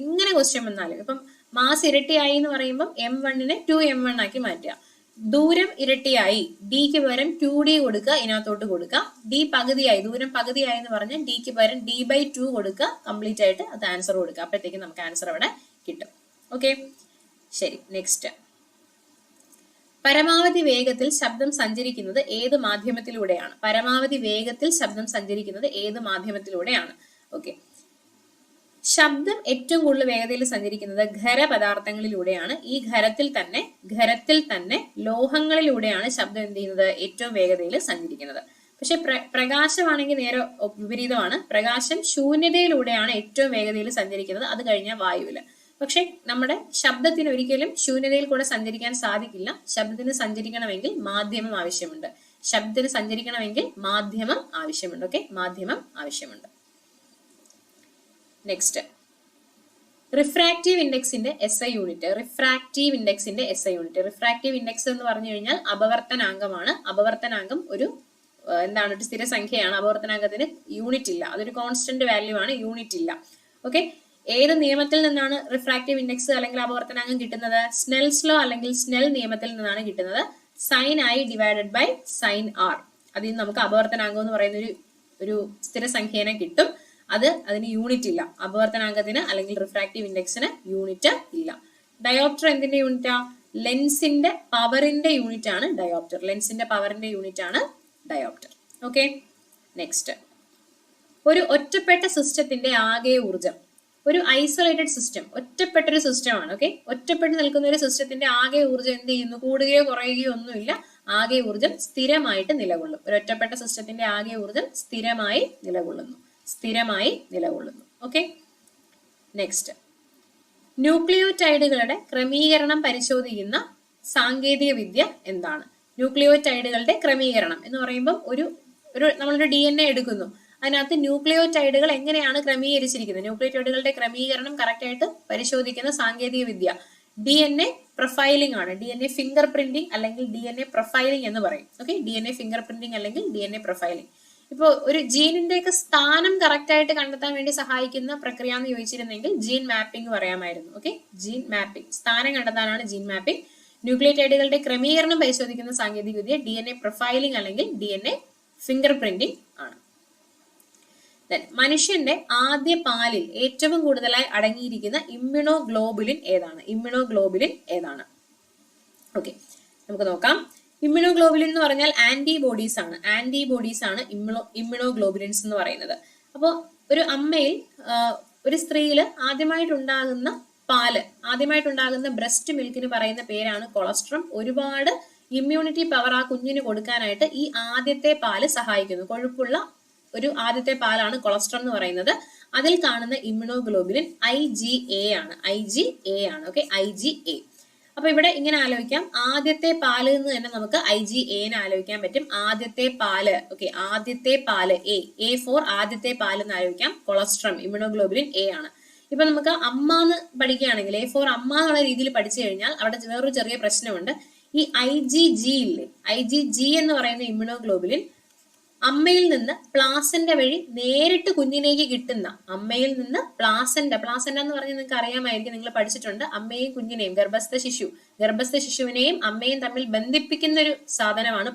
എങ്ങനെ ക്വസ്റ്റ്യൻ വന്നാലും, ഇപ്പം മാസ് ഇരട്ടിയായി എന്ന് പറയുമ്പോൾ m1 2m1 ആക്കി മാറ്റുക. ദൂരം ഇരട്ടിയായി, ഡിക്ക് പകരം 2d കൊടുക്കുക, ഇതിനകത്തോട്ട് കൊടുക്കുക. ഡി പകുതിയായി, ദൂരം പകുതിയായി എന്ന് പറഞ്ഞാൽ ഡിക്ക് പകരം d/2 കൊടുക്കുക, കംപ്ലീറ്റ് ആയിട്ട് അത് ആൻസർ കൊടുക്കുക. അപ്പോഴത്തേക്കും നമുക്ക് ആൻസർ അവിടെ കിട്ടും. ഓക്കെ, ശരി. നെക്സ്റ്റ്, പരമാവധി വേഗത്തിൽ ശബ്ദം സഞ്ചരിക്കുന്നത് ഏത് മാധ്യമത്തിലൂടെയാണ്? പരമാവധി വേഗത്തിൽ ശബ്ദം സഞ്ചരിക്കുന്നത് ഏത് മാധ്യമത്തിലൂടെയാണ്? ഓക്കെ, ശബ്ദം ഏറ്റവും കൂടുതൽ വേഗതയിൽ സഞ്ചരിക്കുന്നത് ഖരപദാർത്ഥങ്ങളിലൂടെയാണ്. ഈ ഖരത്തിൽ തന്നെ ലോഹങ്ങളിലൂടെയാണ് ശബ്ദം എന്ത് ചെയ്യുന്നത്? ഏറ്റവും വേഗതയിൽ സഞ്ചരിക്കുന്നത്. പക്ഷെ പ്രകാശമാണെങ്കിൽ നേരെ വിപരീതമാണ്. പ്രകാശം ശൂന്യതയിലൂടെയാണ് ഏറ്റവും വേഗതയിൽ സഞ്ചരിക്കുന്നത്, അത് കഴിഞ്ഞാൽ വായുവില്. പക്ഷെ നമ്മുടെ ശബ്ദത്തിന് ഒരിക്കലും ശൂന്യതയിൽ കൂടെ സഞ്ചരിക്കാൻ സാധിക്കില്ല. ശബ്ദത്തിന് സഞ്ചരിക്കണമെങ്കിൽ മാധ്യമം ആവശ്യമുണ്ട്. ഓക്കെ, മാധ്യമം ആവശ്യമുണ്ട്. നെക്സ്റ്റ്, റിഫ്രാക്റ്റീവ് ഇൻഡെക്സിന്റെ SI യൂണിറ്റ്. റിഫ്രാക്റ്റീവ് ഇൻഡെക്സ് എന്ന് പറഞ്ഞു കഴിഞ്ഞാൽ അപവർത്തനാങ്കമാണ്. അപവർത്തനാങ്കം ഒരു സ്ഥിര സംഖ്യയാണ്. അപവർത്തനാങ്കത്തിന് യൂണിറ്റ് ഇല്ല, അതൊരു കോൺസ്റ്റന്റ് വാല്യൂ ആണ്, യൂണിറ്റ് ഇല്ല. ഓക്കെ, ഏത് നിയമത്തിൽ നിന്നാണ് റിഫ്രാക്റ്റീവ് ഇൻഡെക്സ് അല്ലെങ്കിൽ അപവർത്തനാങ്കം കിട്ടുന്നത്? സ്നെൽസ് ലോ അല്ലെങ്കിൽ സ്നെൽ നിയമത്തിൽ നിന്നാണ് കിട്ടുന്നത്. Sine I divided by sine R. അതിൽ നമുക്ക് അപവർത്തനാങ്കം എന്ന് പറയുന്ന ഒരു സ്ഥിര സംഖ്യേനെ കിട്ടും. അതിന് യൂണിറ്റ് ഇല്ല. അപവർത്തനാങ്കത്തിന് അല്ലെങ്കിൽ റിഫ്രാക്റ്റീവ് ഇൻഡെക്സിന് യൂണിറ്റ് ഇല്ല. ഡയോപ്റ്റർ എന്തിന്റെ യൂണിറ്റാ? ലെൻസിന്റെ പവറിന്റെ യൂണിറ്റ് ആണ് ഡയോപ്റ്റർ. ഓക്കെ, നെക്സ്റ്റ്, ഒരു ഒറ്റപ്പെട്ട സിസ്റ്റത്തിന്റെ ആകെ ഊർജം. ഒരു ഐസൊലേറ്റഡ് സിസ്റ്റം, ഒറ്റപ്പെട്ടൊരു സിസ്റ്റമാണ്. ഓക്കെ, ഒറ്റപ്പെട്ട് നിൽക്കുന്ന ഒരു സിസ്റ്റത്തിന്റെ ആകെ ഊർജം എന്ത് ചെയ്യുന്നു? കൂടുകയോ കുറയുകയോ ഒന്നുമില്ല. ആകെ ഊർജം സ്ഥിരമായിട്ട് നിലകൊള്ളും. ഒരു ഒറ്റപ്പെട്ട സിസ്റ്റത്തിന്റെ ആകെ ഊർജം സ്ഥിരമായി നിലകൊള്ളുന്നു. ഓക്കെ, നെക്സ്റ്റ്, ന്യൂക്ലിയോടൈഡുകളുടെ ക്രമീകരണം പരിശോധിക്കുന്ന സാങ്കേതിക വിദ്യ എന്താണ്? ന്യൂക്ലിയോടൈഡുകളുടെ ക്രമീകരണം എന്ന് പറയുമ്പോൾ നമ്മളൊരു DNA എടുക്കുന്നു, അതിനകത്ത് ന്യൂക്ലിയോടൈഡുകൾ എങ്ങനെയാണ് ക്രമീകരിച്ചിരിക്കുന്നത്, ന്യൂക്ലിയോടൈഡുകളുടെ ക്രമീകരണം കറക്റ്റ് ആയിട്ട് പരിശോധിക്കുന്ന സാങ്കേതിക വിദ്യ DNA പ്രൊഫൈലിംഗ് ആണ്. DNA ഫിംഗർ പ്രിന്റിംഗ് അല്ലെങ്കിൽ DNA പ്രൊഫൈലിംഗ് എന്ന് പറയും. ഓക്കെ, DNA ഫിംഗർ പ്രിന്റിംഗ് അല്ലെങ്കിൽ DNA പ്രൊഫൈലിംഗ്. ഇപ്പൊ ഒരു ജീനിന്റെ ഒക്കെ സ്ഥാനം കറക്റ്റ് ആയിട്ട് കണ്ടെത്താൻ വേണ്ടി സഹായിക്കുന്ന പ്രക്രിയ എന്ന് ചോദിച്ചിരുന്നെങ്കിൽ ജീൻ മാപ്പിംഗ് പറയാമായിരുന്നു. ഓക്കെ, ജീൻ മാപ്പിംഗ്, സ്ഥാനം കണ്ടെത്താനാണ് ജീൻ മാപ്പിംഗ്. ന്യൂക്ലിയോടൈഡുകളുടെ ക്രമീകരണം പരിശോധിക്കുന്ന സാങ്കേതിക വിദ്യ DNA പ്രൊഫൈലിംഗ് അല്ലെങ്കിൽ DNA ഫിംഗർ പ്രിന്റിംഗ് ആണ്. മനുഷ്യന്റെ ആദ്യ പാലിൽ ഏറ്റവും കൂടുതലായി അടങ്ങിയിരിക്കുന്ന ഇമ്മ്യൂണോഗ്ലോബുലിൻ ഏതാണ്? ഓക്കെ, നമുക്ക് നോക്കാം. ഇമ്മ്യൂണോഗ്ലോബുലിൻ എന്ന് പറഞ്ഞാൽ ആന്റിബോഡീസ് ആണ് ഇമ്മ്യൂണോഗ്ലോബുലിൻസ് എന്ന് പറയുന്നത്. അപ്പോൾ ഒരു അമ്മയിൽ, ഒരു സ്ത്രീയിൽ ആദ്യമായിട്ടുണ്ടാകുന്ന ബ്രസ്റ്റ് മിൽക്കിന് പറയുന്ന പേരാണ് കൊളസ്ട്രം. ഒരുപാട് ഇമ്മ്യൂണിറ്റി പവർ ആ കുഞ്ഞിന് കൊടുക്കാനായിട്ട് ഈ ആദ്യത്തെ പാല് സഹായിക്കുന്നു. കൊഴുപ്പുള്ള ഒരു ആദ്യത്തെ പാലാണ് കൊളസ്ട്രം എന്ന് പറയുന്നത്. അതിൽ കാണുന്ന ഇമ്മ്യൂണോഗ്ലോബുലിൻ IgA ആണ്. Okay, IgA. അപ്പൊ ഇവിടെ ഇങ്ങനെ ആലോചിക്കാം, ആദ്യത്തെ പാല് എന്ന് തന്നെ നമുക്ക് IgA ആലോചിക്കാൻ പറ്റും. ആദ്യത്തെ പാല്, ഓക്കെ, ആദ്യത്തെ പാല് A ഫോർ ആദ്യത്തെ പാല് എന്ന് ആലോചിക്കാം. കൊളസ്ട്രം, ഇമ്മ്യൂണോഗ്ലോബുലിൻ A ആണ്. ഇപ്പൊ നമുക്ക് അമ്മ എന്ന് പഠിക്കുകയാണെങ്കിൽ A ഫോർ അമ്മ എന്നുള്ള രീതിയിൽ പഠിച്ചു കഴിഞ്ഞാൽ അവിടെ വേറൊരു ചെറിയ പ്രശ്നമുണ്ട്. ഈ IgG ഇല്ലേ, IgG എന്ന് പറയുന്ന ഇമ്മ്യൂണോഗ്ലോബുലിൻ അമ്മയിൽ നിന്ന് പ്ലാസന്റ വഴി നേരിട്ട് കുഞ്ഞിലേക്ക് കിട്ടുന്ന, അമ്മയിൽ നിന്ന് പ്ലാസന്റ എന്ന് പറഞ്ഞാൽ നിങ്ങൾക്ക് അറിയാമായിരിക്കും, നിങ്ങൾ പഠിച്ചിട്ടുണ്ട്. അമ്മയും കുഞ്ഞിനെയും, ഗർഭസ്ഥ ശിശുവിനെയും അമ്മയും തമ്മിൽ ബന്ധിപ്പിക്കുന്ന ഒരു സാധനമാണ്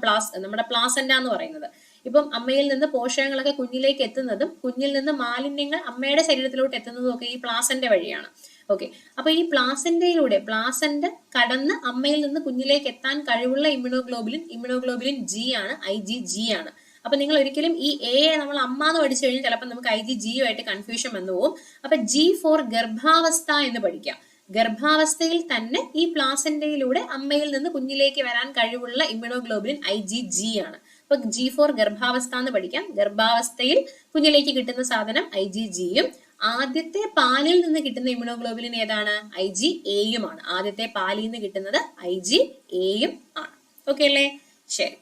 നമ്മുടെ പ്ലാസന്റ എന്ന് പറയുന്നത്. ഇപ്പം അമ്മയിൽ നിന്ന് പോഷകങ്ങളൊക്കെ കുഞ്ഞിലേക്ക് എത്തുന്നതും കുഞ്ഞിൽ നിന്ന് മാലിന്യങ്ങൾ അമ്മയുടെ ശരീരത്തിലോട്ട് എത്തുന്നതും ഒക്കെ ഈ പ്ലാസന്റ വഴിയാണ്. ഓക്കെ, അപ്പൊ ഈ പ്ലാസന്റ കടന്ന് അമ്മയിൽ നിന്ന് കുഞ്ഞിലേക്ക് എത്താൻ കഴിവുള്ള ഇമ്മ്യൂണോഗ്ലോബുലിൻ ജി ആണ്, IgG ആണ്. അപ്പൊ നിങ്ങൾ ഒരിക്കലും ഈ എ നമ്മൾ അമ്മ എന്ന് പഠിച്ചു കഴിഞ്ഞാൽ ചിലപ്പോൾ നമുക്ക് IgG ആയിട്ട് കൺഫ്യൂഷൻ വന്നു പോകും. അപ്പൊ G ഫോർ ഗർഭാവസ്ഥ എന്ന് പഠിക്കാം. ഗർഭാവസ്ഥയിൽ തന്നെ ഈ പ്ലാസന്റയിലൂടെ അമ്മയിൽ നിന്ന് കുഞ്ഞിലേക്ക് വരാൻ കഴിവുള്ള ഇമ്മ്യൂണോഗ്ലോബുലിൻ IgG ആണ്. അപ്പൊ G ഫോർ ഗർഭാവസ്ഥ എന്ന് പഠിക്കാം. ഗർഭാവസ്ഥയിൽ കുഞ്ഞിലേക്ക് കിട്ടുന്ന സാധനം IgGയും ആദ്യത്തെ പാലിൽ നിന്ന് കിട്ടുന്ന ഇമ്മ്യൂണോഗ്ലോബുലിൻ ഏതാണ്? IgAയുമാണ്. ആദ്യത്തെ പാലിൽ നിന്ന് കിട്ടുന്നത് IgAയും ആണ്. ഓക്കെ അല്ലേ? ശരി,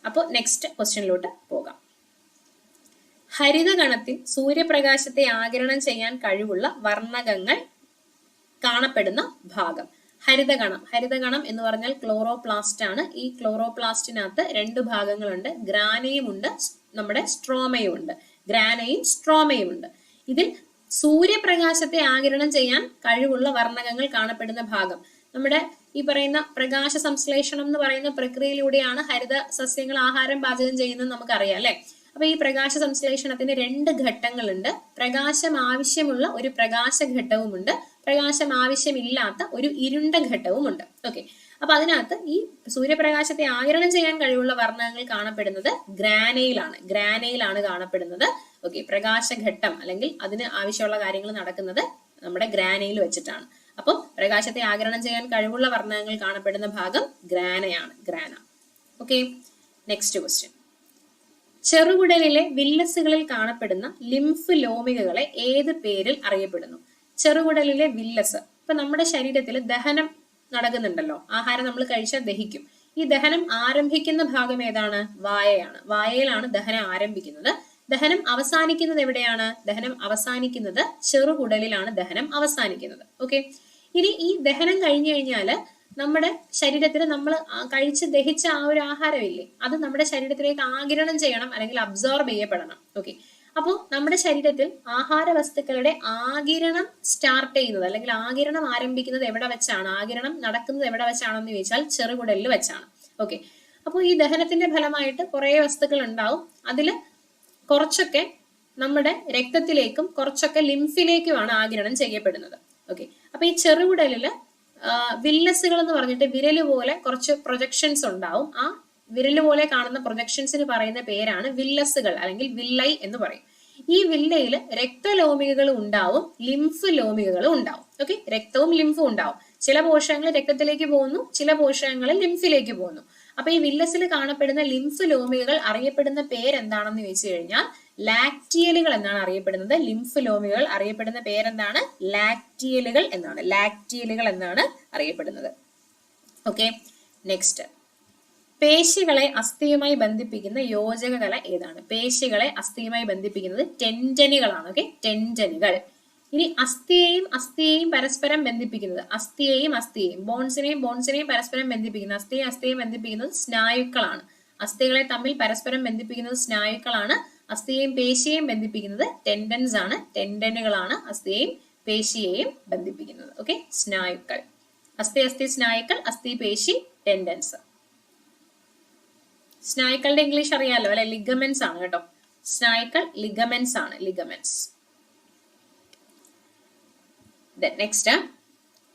അപ്പൊ നെക്സ്റ്റ് ക്വസ്റ്റ്യനിലോട്ട് പോകാം. ഹരിതകണത്തിൽ സൂര്യപ്രകാശത്തെ ആഗിരണം ചെയ്യാൻ കഴിവുള്ള വർണ്ണകങ്ങൾ കാണപ്പെടുന്ന ഭാഗം. ഹരിതകണം എന്ന് പറഞ്ഞാൽ ക്ലോറോപ്ലാസ്റ്റ് ആണ്. ഈ ക്ലോറോപ്ലാസ്റ്റിനകത്ത് രണ്ട് ഭാഗങ്ങളുണ്ട്, ഗ്രാനയും ഉണ്ട്, നമ്മുടെ സ്ട്രോമയും ഉണ്ട്. ഗ്രാനയും സ്ട്രോമയും ഉണ്ട്. ഇതിൽ സൂര്യപ്രകാശത്തെ ആഗിരണം ചെയ്യാൻ കഴിവുള്ള വർണ്ണകങ്ങൾ കാണപ്പെടുന്ന ഭാഗം, നമ്മുടെ ഈ പറയുന്ന പ്രകാശ സംശ്ലേഷണം എന്ന് പറയുന്ന പ്രക്രിയയിലൂടെയാണ് ഹരിത സസ്യങ്ങൾ ആഹാരം പാചകം ചെയ്യുന്നത് നമുക്കറിയാം അല്ലെ. അപ്പൊ ഈ പ്രകാശ സംശ്ലേഷണത്തിന് രണ്ട് ഘട്ടങ്ങളുണ്ട്. പ്രകാശം ആവശ്യമുള്ള ഒരു പ്രകാശ ഘട്ടവുമുണ്ട്, പ്രകാശം ആവശ്യമില്ലാത്ത ഒരു ഇരുണ്ട ഘട്ടവുമുണ്ട്. ഓക്കെ, അപ്പൊ അതിനകത്ത് ഈ സൂര്യപ്രകാശത്തെ ആഗിരണം ചെയ്യാൻ കഴിവുള്ള വർണ്ണകങ്ങൾ കാണപ്പെടുന്നത് ഗ്രാനയിലാണ് കാണപ്പെടുന്നത്. ഓക്കെ, പ്രകാശഘട്ടം അല്ലെങ്കിൽ അതിന് ആവശ്യമുള്ള കാര്യങ്ങൾ നടക്കുന്നത് നമ്മുടെ ഗ്രാനയിൽ വെച്ചിട്ടാണ്. അപ്പോൾ പ്രകാശത്തെ ആഗിരണം ചെയ്യാൻ കഴിവുള്ള വർണ്ണകങ്ങൾ കാണപ്പെടുന്ന ഭാഗം ഗ്രാന. Okay, next question. ചെറുകുടലിലെ വില്ലസുകളിൽ കാണപ്പെടുന്ന ലിംഫ് ലോമികകളെ ഏത് പേരിൽ അറിയപ്പെടുന്നു? ചെറുകുടലിലെ വില്ലസ്, ഇപ്പൊ നമ്മുടെ ശരീരത്തിൽ ദഹനം നടക്കുന്നുണ്ടല്ലോ, ആഹാരം നമ്മൾ കഴിച്ചാൽ ദഹിക്കും. ഈ ദഹനം ആരംഭിക്കുന്ന ഭാഗം ഏതാണ്? വായയാണ്. വായയിലാണ് ദഹനം ആരംഭിക്കുന്നത്. ദഹനം അവസാനിക്കുന്നത് എവിടെയാണ്? ദഹനം അവസാനിക്കുന്നത് ചെറുകുടലിലാണ് ദഹനം അവസാനിക്കുന്നത്. ഓക്കെ, ഇനി ഈ ദഹനം കഴിഞ്ഞു കഴിഞ്ഞാല് നമ്മുടെ ശരീരത്തിൽ നമ്മൾ കഴിച്ച് ദഹിച്ച ആ ഒരു ആഹാരമില്ലേ, അത് നമ്മുടെ ശരീരത്തിലേക്ക് ആഗിരണം ചെയ്യണം അല്ലെങ്കിൽ അബ്സോർബ് ചെയ്യപ്പെടണം. ഓക്കെ, അപ്പോൾ നമ്മുടെ ശരീരത്തിൽ ആഹാര വസ്തുക്കളുടെ ആഗിരണം സ്റ്റാർട്ട് ചെയ്യുന്നത് അല്ലെങ്കിൽ ആഗിരണം ആരംഭിക്കുന്നത് എവിടെ വെച്ചാണ്? ആഗിരണം നടക്കുന്നത് എവിടെ വെച്ചാണെന്ന് ചോദിച്ചാൽ ചെറുകുടലിൽ വെച്ചാണ്. ഓക്കെ, അപ്പോൾ ഈ ദഹനത്തിന്റെ ഫലമായിട്ട് കുറെ വസ്തുക്കൾ ഉണ്ടാവും. അതില് കുറച്ചൊക്കെ നമ്മുടെ രക്തത്തിലേക്കും കുറച്ചൊക്കെ ലിംഫിലേക്കുമാണ് ആഗിരണം ചെയ്യപ്പെടുന്നത്. ഓക്കെ, അപ്പൊ ഈ ചെറുകുടലില് വില്ലസുകൾ എന്ന് പറഞ്ഞിട്ട് വിരല് പോലെ കുറച്ച് പ്രൊജക്ഷൻസ് ഉണ്ടാവും. ആ വിരല് പോലെ കാണുന്ന പ്രൊജക്ഷൻസിന് പറയുന്ന പേരാണ് വില്ലസുകൾ അല്ലെങ്കിൽ വില്ലൈ എന്ന് പറയും. ഈ വില്ലയിൽ രക്തലോമികകളും ഉണ്ടാവും, ലിംഫ് ലോമികകളും ഉണ്ടാവും. ഓക്കെ, രക്തവും ലിംഫും ഉണ്ടാവും. ചില പോഷകങ്ങൾ രക്തത്തിലേക്ക് പോകുന്നു, ചില പോഷകങ്ങൾ ലിംഫിലേക്ക് പോകുന്നു. അപ്പൊ ഈ വില്ലസിൽ കാണപ്പെടുന്ന ലിംഫ് ലോമികകൾ അറിയപ്പെടുന്ന പേരെന്താണെന്ന് ചോദിച്ചു കഴിഞ്ഞാൽ ലാക്റ്റിയലുകൾ എന്നാണ് അറിയപ്പെടുന്നത്. ലിംഫ് ലോമികകൾ അറിയപ്പെടുന്ന പേരെന്താണ്? ലാക്റ്റിയലുകൾ എന്നാണ് അറിയപ്പെടുന്നത്. Okay, next. പേശികളെ അസ്ഥിയുമായി ബന്ധിപ്പിക്കുന്ന യോജക കല ഏതാണ്? പേശികളെ അസ്ഥിയുമായി ബന്ധിപ്പിക്കുന്നത് ടെൻഡനുകളാണ്. ഓക്കെ, ടെൻഡനുകൾ. ഇനി അസ്ഥിയെയും പരസ്പരം ബന്ധിപ്പിക്കുന്നത്, ബോൺസിനെയും പരസ്പരം ബന്ധിപ്പിക്കുന്നത്, അസ്ഥിയെയും ബന്ധിപ്പിക്കുന്നത് സ്നായുക്കളാണ്. അസ്ഥികളെ തമ്മിൽ പരസ്പരം ബന്ധിപ്പിക്കുന്നത് സ്നായുക്കളാണ്. അസ്ഥിയെയും പേശിയെയും ബന്ധിപ്പിക്കുന്നത് ടെൻഡൻസ് ആണ്. ടെൻഡനുകളാണ് അസ്ഥിയെയും പേശിയെയും ബന്ധിപ്പിക്കുന്നത്. ഓക്കെ, സ്നായുക്കൾ. അസ്ഥി സ്നായുക്കൾ, അസ്ഥി പേശി ടെൻഡൻസ്. സ്നായുക്കളുടെ ഇംഗ്ലീഷ് അറിയാലോ അല്ലെ? ലിഗമെന്റ്സ് ആണ് കേട്ടോ. സ്നായുക്കൾ ലിഗമെന്റ്സ് ആണ്, ലിഗമെന്റ്സ്. നെക്സ്റ്റ്,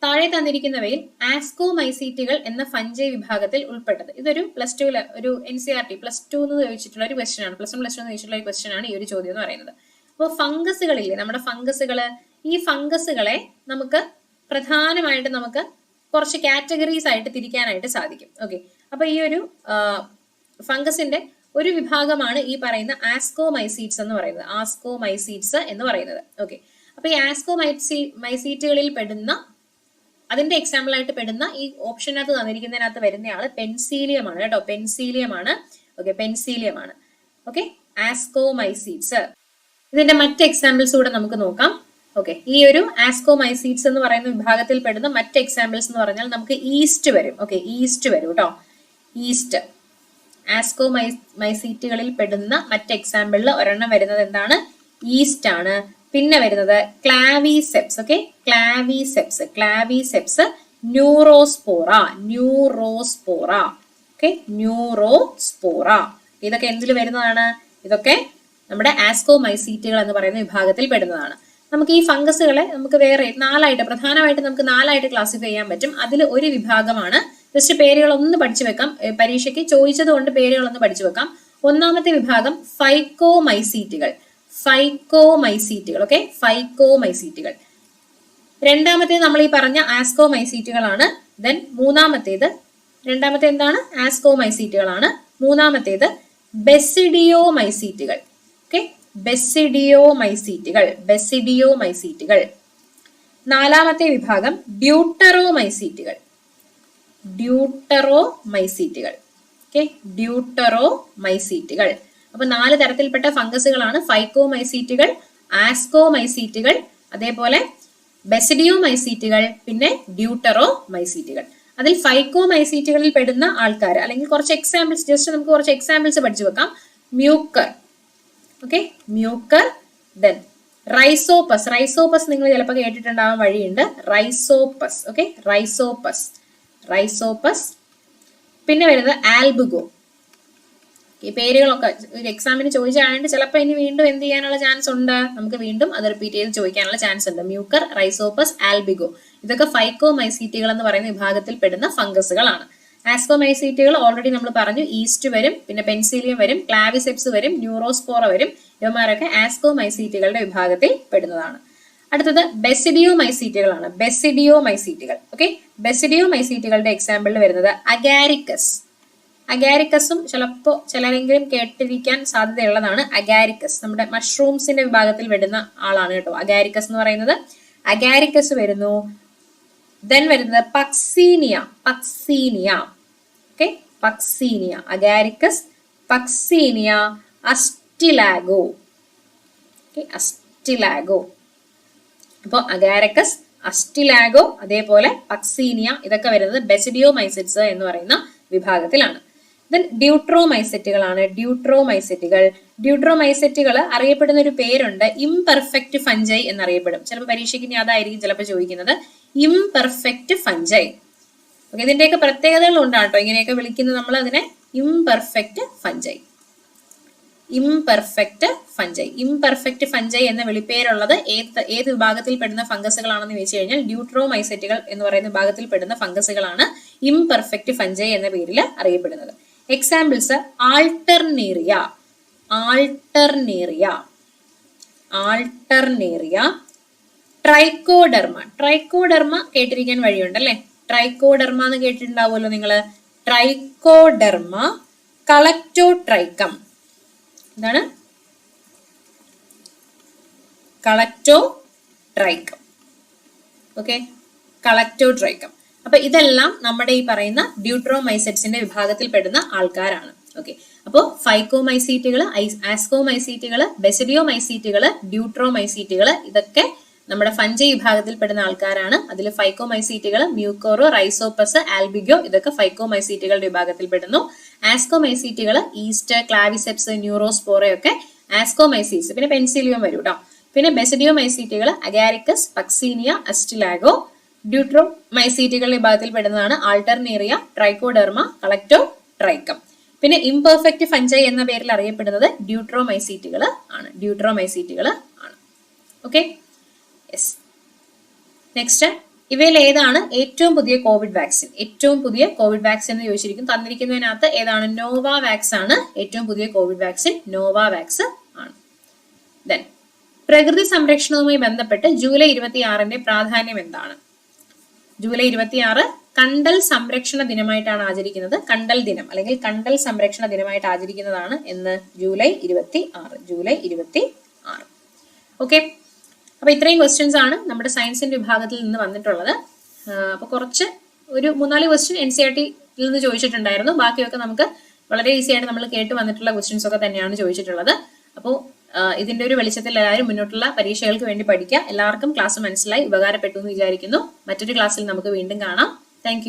താഴെ തന്നിരിക്കുന്നവയിൽ ആസ്കോമൈസീറ്റുകൾ എന്ന ഫഞ്ചൈ വിഭാഗത്തിൽ ഉൾപ്പെട്ടത്. ഇതൊരു +2 ഒരു NCERT +2 എന്ന് ചോദിച്ചിട്ടുള്ള ഒരു ക്വസ്റ്റ്യൻ ആണ്. +1 +2 എന്ന് ചോദിച്ചിട്ടുള്ള ഒരു ക്വസ്റ്റ്യൻ ആണ് ഈ ഒരു ചോദ്യം എന്ന് പറയുന്നത്. അപ്പോൾ ഫംഗസുകളില്ലേ, നമ്മുടെ ഫംഗസുകള്, ഈ ഫംഗസുകളെ നമുക്ക് പ്രധാനമായിട്ട് നമുക്ക് കുറച്ച് കാറ്റഗറീസ് ആയിട്ട് തിരിക്കാനായിട്ട് സാധിക്കും. ഓക്കെ, അപ്പൊ ഈ ഒരു ഫംഗസിന്റെ ഒരു വിഭാഗമാണ് ഈ പറയുന്ന ആസ്കോമൈസീറ്റ്സ് എന്ന് പറയുന്നത്. ഓക്കെ, അപ്പൊ ഈ ആസ്കോമൈസീറ്റുകളിൽ പെടുന്ന, അതിന്റെ എക്സാമ്പിൾ ആയിട്ട് പെടുന്ന ഈ ഓപ്ഷനകത്ത് തന്നിരിക്കുന്നതിനകത്ത് വരുന്നയാള് പെൻസീലിയം ആണ് കേട്ടോ. പെൻസീലിയം ആണ്. ഓക്കെ, ആസ്കോമൈസീറ്റ്സ്. ഇതിന്റെ മറ്റ് എക്സാമ്പിൾസ് കൂടെ നമുക്ക് നോക്കാം. ഓക്കെ, ഈ ഒരു ആസ്കോമൈസീറ്റ്സ് എന്ന് പറയുന്ന വിഭാഗത്തിൽ പെടുന്ന മറ്റ് എക്സാമ്പിൾസ് എന്ന് പറഞ്ഞാൽ നമുക്ക് ഈസ്റ്റ് വരും. ഓക്കെ, ഈസ്റ്റ് വരും കേട്ടോ. ഈസ്റ്റ്, ആസ്കോമൈസീറ്റുകളിൽ പെടുന്ന മറ്റ് എക്സാമ്പിളിൽ ഒരെണ്ണം വരുന്നത് എന്താണ്? ഈസ്റ്റ് ആണ്. പിന്നെ വരുന്നത് ക്ലാവിസെപ്സ്. Okay, ക്ലാവിസെപ്സ്, Neurospora. Okay, Neurospora. ഇതൊക്കെ എന്തിൽ വരുന്നതാണ്? ഇതൊക്കെ നമ്മുടെ ആസ്കോമൈസീറ്റുകൾ എന്ന് പറയുന്ന വിഭാഗത്തിൽ പെടുന്നതാണ്. നമുക്ക് ഈ ഫംഗസുകളെ നമുക്ക് വേറെ പ്രധാനമായിട്ട് നമുക്ക് നാലായിട്ട് ക്ലാസിഫൈ ചെയ്യാൻ പറ്റും. അതിൽ ഒരു വിഭാഗമാണ്, ജസ്റ്റ് പേരുകളൊന്ന് പഠിച്ചു വെക്കാം, പരീക്ഷയ്ക്ക് ചോദിച്ചത് കൊണ്ട് പേരുകളൊന്ന് പഠിച്ചു വെക്കാം. ഒന്നാമത്തെ വിഭാഗം ഫൈക്കോമൈസീറ്റുകൾ. ഓക്കെ, ഫൈക്കോമൈസീറ്റുകൾ. രണ്ടാമത്തേത് നമ്മൾ ഈ പറഞ്ഞ ആസ്കോമൈസീറ്റുകളാണ്. ദെൻ രണ്ടാമത്തെ എന്താണ്? ആസ്കോമൈസീറ്റുകളാണ്. മൂന്നാമത്തേത് ബെസിഡിയോമൈസീറ്റുകൾ. ഓക്കെ, ബെസിഡിയോമൈസീറ്റുകൾ. നാലാമത്തെ വിഭാഗം ഡ്യൂട്ടറോമൈസീറ്റുകൾ. ഓക്കെ, ഡ്യൂട്ടറോമൈസീറ്റുകൾ. അപ്പൊ 4 തരത്തിൽപ്പെട്ട ഫംഗസുകളാണ് ഫൈക്കോമൈസീറ്റുകൾ, ആസ്കോമൈസീറ്റുകൾ, അതേപോലെ ബെസിഡിയോമൈസീറ്റുകൾ, പിന്നെ ഡ്യൂട്ടറോമൈസീറ്റുകൾ. അതിൽ ഫൈക്കോമൈസീറ്റുകളിൽ പെടുന്ന ആൾക്കാർ അല്ലെങ്കിൽ കുറച്ച് എക്സാമ്പിൾസ്, ജസ്റ്റ് നമുക്ക് കുറച്ച് എക്സാമ്പിൾസ് പഠിച്ചു വെക്കാം. Mucor. Okay, Mucor. Then Rhizopus നിങ്ങൾ ചിലപ്പോൾ കേട്ടിട്ടുണ്ടാവാൻ വഴിയുണ്ട്. റൈസോപ്പസ്. Okay, Rhizopus. പിന്നെ വരുന്നത് ആൽബുഗോ. ഈ പേരുകളൊക്കെ എക്സാമിന് ചോദിച്ചാണെങ്കിൽ ചിലപ്പോൾ ഇനി വീണ്ടും എന്ത് ചെയ്യാനുള്ള ചാൻസ് ഉണ്ട്? നമുക്ക് വീണ്ടും അത് റിപ്പീറ്റ് ചെയ്ത് ചോദിക്കാനുള്ള ചാൻസ് ഉണ്ട്. മ്യൂക്കർ, റൈസോപ്പസ്, ആൽബിഗോ, ഇതൊക്കെ ഫൈക്കോമൈസീറ്റുകൾ എന്ന് പറയുന്ന വിഭാഗത്തിൽ പെടുന്ന ഫംഗസുകളാണ്. ആസ്കോമൈസീറ്റുകൾ ഓൾറെഡി നമ്മൾ പറഞ്ഞു, ഈസ്റ്റ് വരും, പിന്നെ പെൻസിലിയം വരും, ക്ലാവിസെപ്സ് വരും, ന്യൂറോസ്പോറ വരും. ഇവന്മാരൊക്കെ ആസ്കോമൈസീറ്റുകളുടെ വിഭാഗത്തിൽ പെടുന്നതാണ്. അടുത്തത് ബെസിഡിയോമൈസീറ്റുകളാണ്. ഓക്കെ, ബെസിഡിയോമൈസീറ്റുകളുടെ എക്സാമ്പിളിൽ വരുന്നത് അഗാരിക്കസും ചിലരെങ്കിലും കേട്ടിരിക്കാൻ സാധ്യതയുള്ളതാണ്. അഗാരിക്കസ് നമ്മുടെ മഷ്റൂംസിന്റെ വിഭാഗത്തിൽ വരുന്ന ആളാണ് കേട്ടോ. അഗാരിക്കസ് എന്ന് പറയുന്നത്. അഗാരിക്കസ് വരുന്നു. ദെൻ വരുന്നത് Puccinia. Okay, Puccinia, Agaricus, Puccinia, Ustilago. Okay, Ustilago. അപ്പോൾ അഗാരിക്കസ്, അസ്റ്റിലാഗോ, അതേപോലെ പക്സീനിയ, ഇതൊക്കെ വരുന്നത് ബെസിഡിയോമൈസെറ്റ്സ് എന്ന് പറയുന്ന വിഭാഗത്തിലാണ്. ദെൻ ഡ്യൂട്രോമൈസെറ്റുകളാണ്. ഡ്യൂട്രോമൈസെറ്റുകൾ അറിയപ്പെടുന്ന ഒരു പേരുണ്ട്, ഇംപെർഫെക്റ്റ് ഫഞ്ചൈ എന്നറിയപ്പെടും. ചിലപ്പോൾ പരീക്ഷയ്ക്ക് ഇനി അതായിരിക്കും ചിലപ്പോൾ ചോദിക്കുന്നത്, ഇംപെർഫെക്റ്റ് ഫഞ്ചൈ. ഓക്കെ, ഇതിന്റെയൊക്കെ പ്രത്യേകതകൾ ഉണ്ടാട്ടോ, ഇങ്ങനെയൊക്കെ വിളിക്കുന്നത് നമ്മൾ അതിനെ ഇംപെർഫെക്റ്റ് ഫഞ്ചൈ എന്ന വിളിപ്പേരുള്ളത് ഏത് വിഭാഗത്തിൽ പെടുന്ന ഫംഗസുകളാണെന്ന് ചോദിച്ചു കഴിഞ്ഞാൽ ഡ്യൂട്രോമൈസെറ്റുകൾ എന്ന് പറയുന്ന വിഭാഗത്തിൽ പെടുന്ന ഫംഗസുകളാണ് ഇംപെർഫെക്റ്റ് ഫഞ്ചൈ എന്ന പേരിൽ അറിയപ്പെടുന്നത്. എക്സാമ്പിൾസ് ആൾട്ടർനേറിയ, ട്രൈക്കോഡെർമ കേട്ടിരിക്കാൻ വഴിയുണ്ട് അല്ലെ. ട്രൈക്കോഡെർമ എന്ന് കേട്ടിട്ടുണ്ടാവുമല്ലോ നിങ്ങള്. ട്രൈക്കോഡെർമ, കളക്ടോട്രൈക്കം. എന്താണ്? കളക്ടോട്രൈക്കം. ഓക്കെ, കളക്ടോട്രൈക്കം. അപ്പൊ ഇതെല്ലാം നമ്മുടെ ഈ പറയുന്ന ഡ്യൂട്രോമൈസെറ്റ്സിന്റെ വിഭാഗത്തിൽ പെടുന്ന ആൾക്കാരാണ്. ഓക്കെ, അപ്പോൾ ഫൈക്കോമൈസീറ്റുകൾ, ആസ്കോമൈസീറ്റുകൾ, ബെസിഡിയോമൈസീറ്റുകൾ, ഡ്യൂട്രോമൈസീറ്റുകൾ, ഇതൊക്കെ നമ്മുടെ ഫഞ്ചൈ വിഭാഗത്തിൽ പെടുന്ന ആൾക്കാരാണ്. അതിൽ ഫൈക്കോമൈസീറ്റുകൾ മ്യൂക്കോറോ, റൈസോപ്പസ്, ആൽബിഗോ, ഇതൊക്കെ ഫൈക്കോമൈസീറ്റുകളുടെ വിഭാഗത്തിൽ പെടുന്നു. ആസ്കോമൈസീറ്റുകൾ ഈസ്റ്റ്, ക്ലാവിസെപ്സ്, ന്യൂറോസ്പോറയൊക്കെ ആസ്കോമൈസീറ്റ്സ്. പിന്നെ പെൻസിലിയം വരും കേട്ടോ. പിന്നെ ബെസിഡിയോമൈസീറ്റുകൾ അഗാരിക്കസ്, പക്സീനിയ, അസ്റ്റിലാഗോ. ഡ്യൂട്രോമൈസീറ്റുകളുടെ വിഭാഗത്തിൽ പെടുന്നതാണ് ആൾട്ടർനേറിയ, ട്രൈക്കോഡെർമ, കളക്ടോട്രൈക്കം. പിന്നെ ഇംപെർഫെക്റ്റ് ഫഞ്ചൈ എന്ന പേരിൽ അറിയപ്പെടുന്നത് ഡ്യൂട്രോമൈസീറ്റുകൾ ആണ്. Okay, yes. നെക്സ്റ്റ്, ഇവയിൽ ഏതാണ് ഏറ്റവും പുതിയ കോവിഡ് വാക്സിൻ? എന്ന് ചോദിച്ചിരിക്കും. തന്നിരിക്കുന്നതിനകത്ത് ഏതാണ്? നോവാവാക്സ് ആണ് ഏറ്റവും പുതിയ കോവിഡ് വാക്സിൻ. നോവാവാക്സ് ആണ്. ദെൻ പ്രകൃതി സംരക്ഷണവുമായി ബന്ധപ്പെട്ട് ജൂലൈ 26 പ്രാധാന്യം എന്താണ്? ജൂലൈ 26 കണ്ടൽ സംരക്ഷണ ദിനമായിട്ടാണ് ആചരിക്കുന്നത്. കണ്ടൽ ദിനം അല്ലെങ്കിൽ കണ്ടൽ സംരക്ഷണ ദിനമായിട്ട് ആചരിക്കുന്നതാണ് എന്ന് ജൂലൈ 26. ഓക്കെ, അപ്പൊ ഇത്രയും ക്വസ്റ്റ്യൻസ് ആണ് നമ്മുടെ സയൻസിന്റെ വിഭാഗത്തിൽ നിന്ന് വന്നിട്ടുള്ളത്. അപ്പൊ ഒരു 3-4 ക്വസ്റ്റ്യൻ NCERT നിന്ന് ചോദിച്ചിട്ടുണ്ടായിരുന്നു. ബാക്കിയൊക്കെ നമുക്ക് വളരെ ഈസി ആയിട്ട് നമ്മൾ കേട്ട് വന്നിട്ടുള്ള ക്വസ്റ്റ്യൻസ് ഒക്കെ തന്നെയാണ് ചോദിച്ചിട്ടുള്ളത്. അപ്പോൾ ഇതിന്റെ ഒരു വെളിച്ചത്തിൽ എല്ലാവരും മുന്നോട്ടുള്ള പരീക്ഷകൾക്ക് വേണ്ടി പഠിക്കുക. എല്ലാവർക്കും ക്ലാസ് മനസ്സിലായി ഉപകാരപ്പെട്ടു എന്ന് വിചാരിക്കുന്നു. മറ്റൊരു ക്ലാസ്സിൽ നമുക്ക് വീണ്ടും കാണാം. താങ്ക്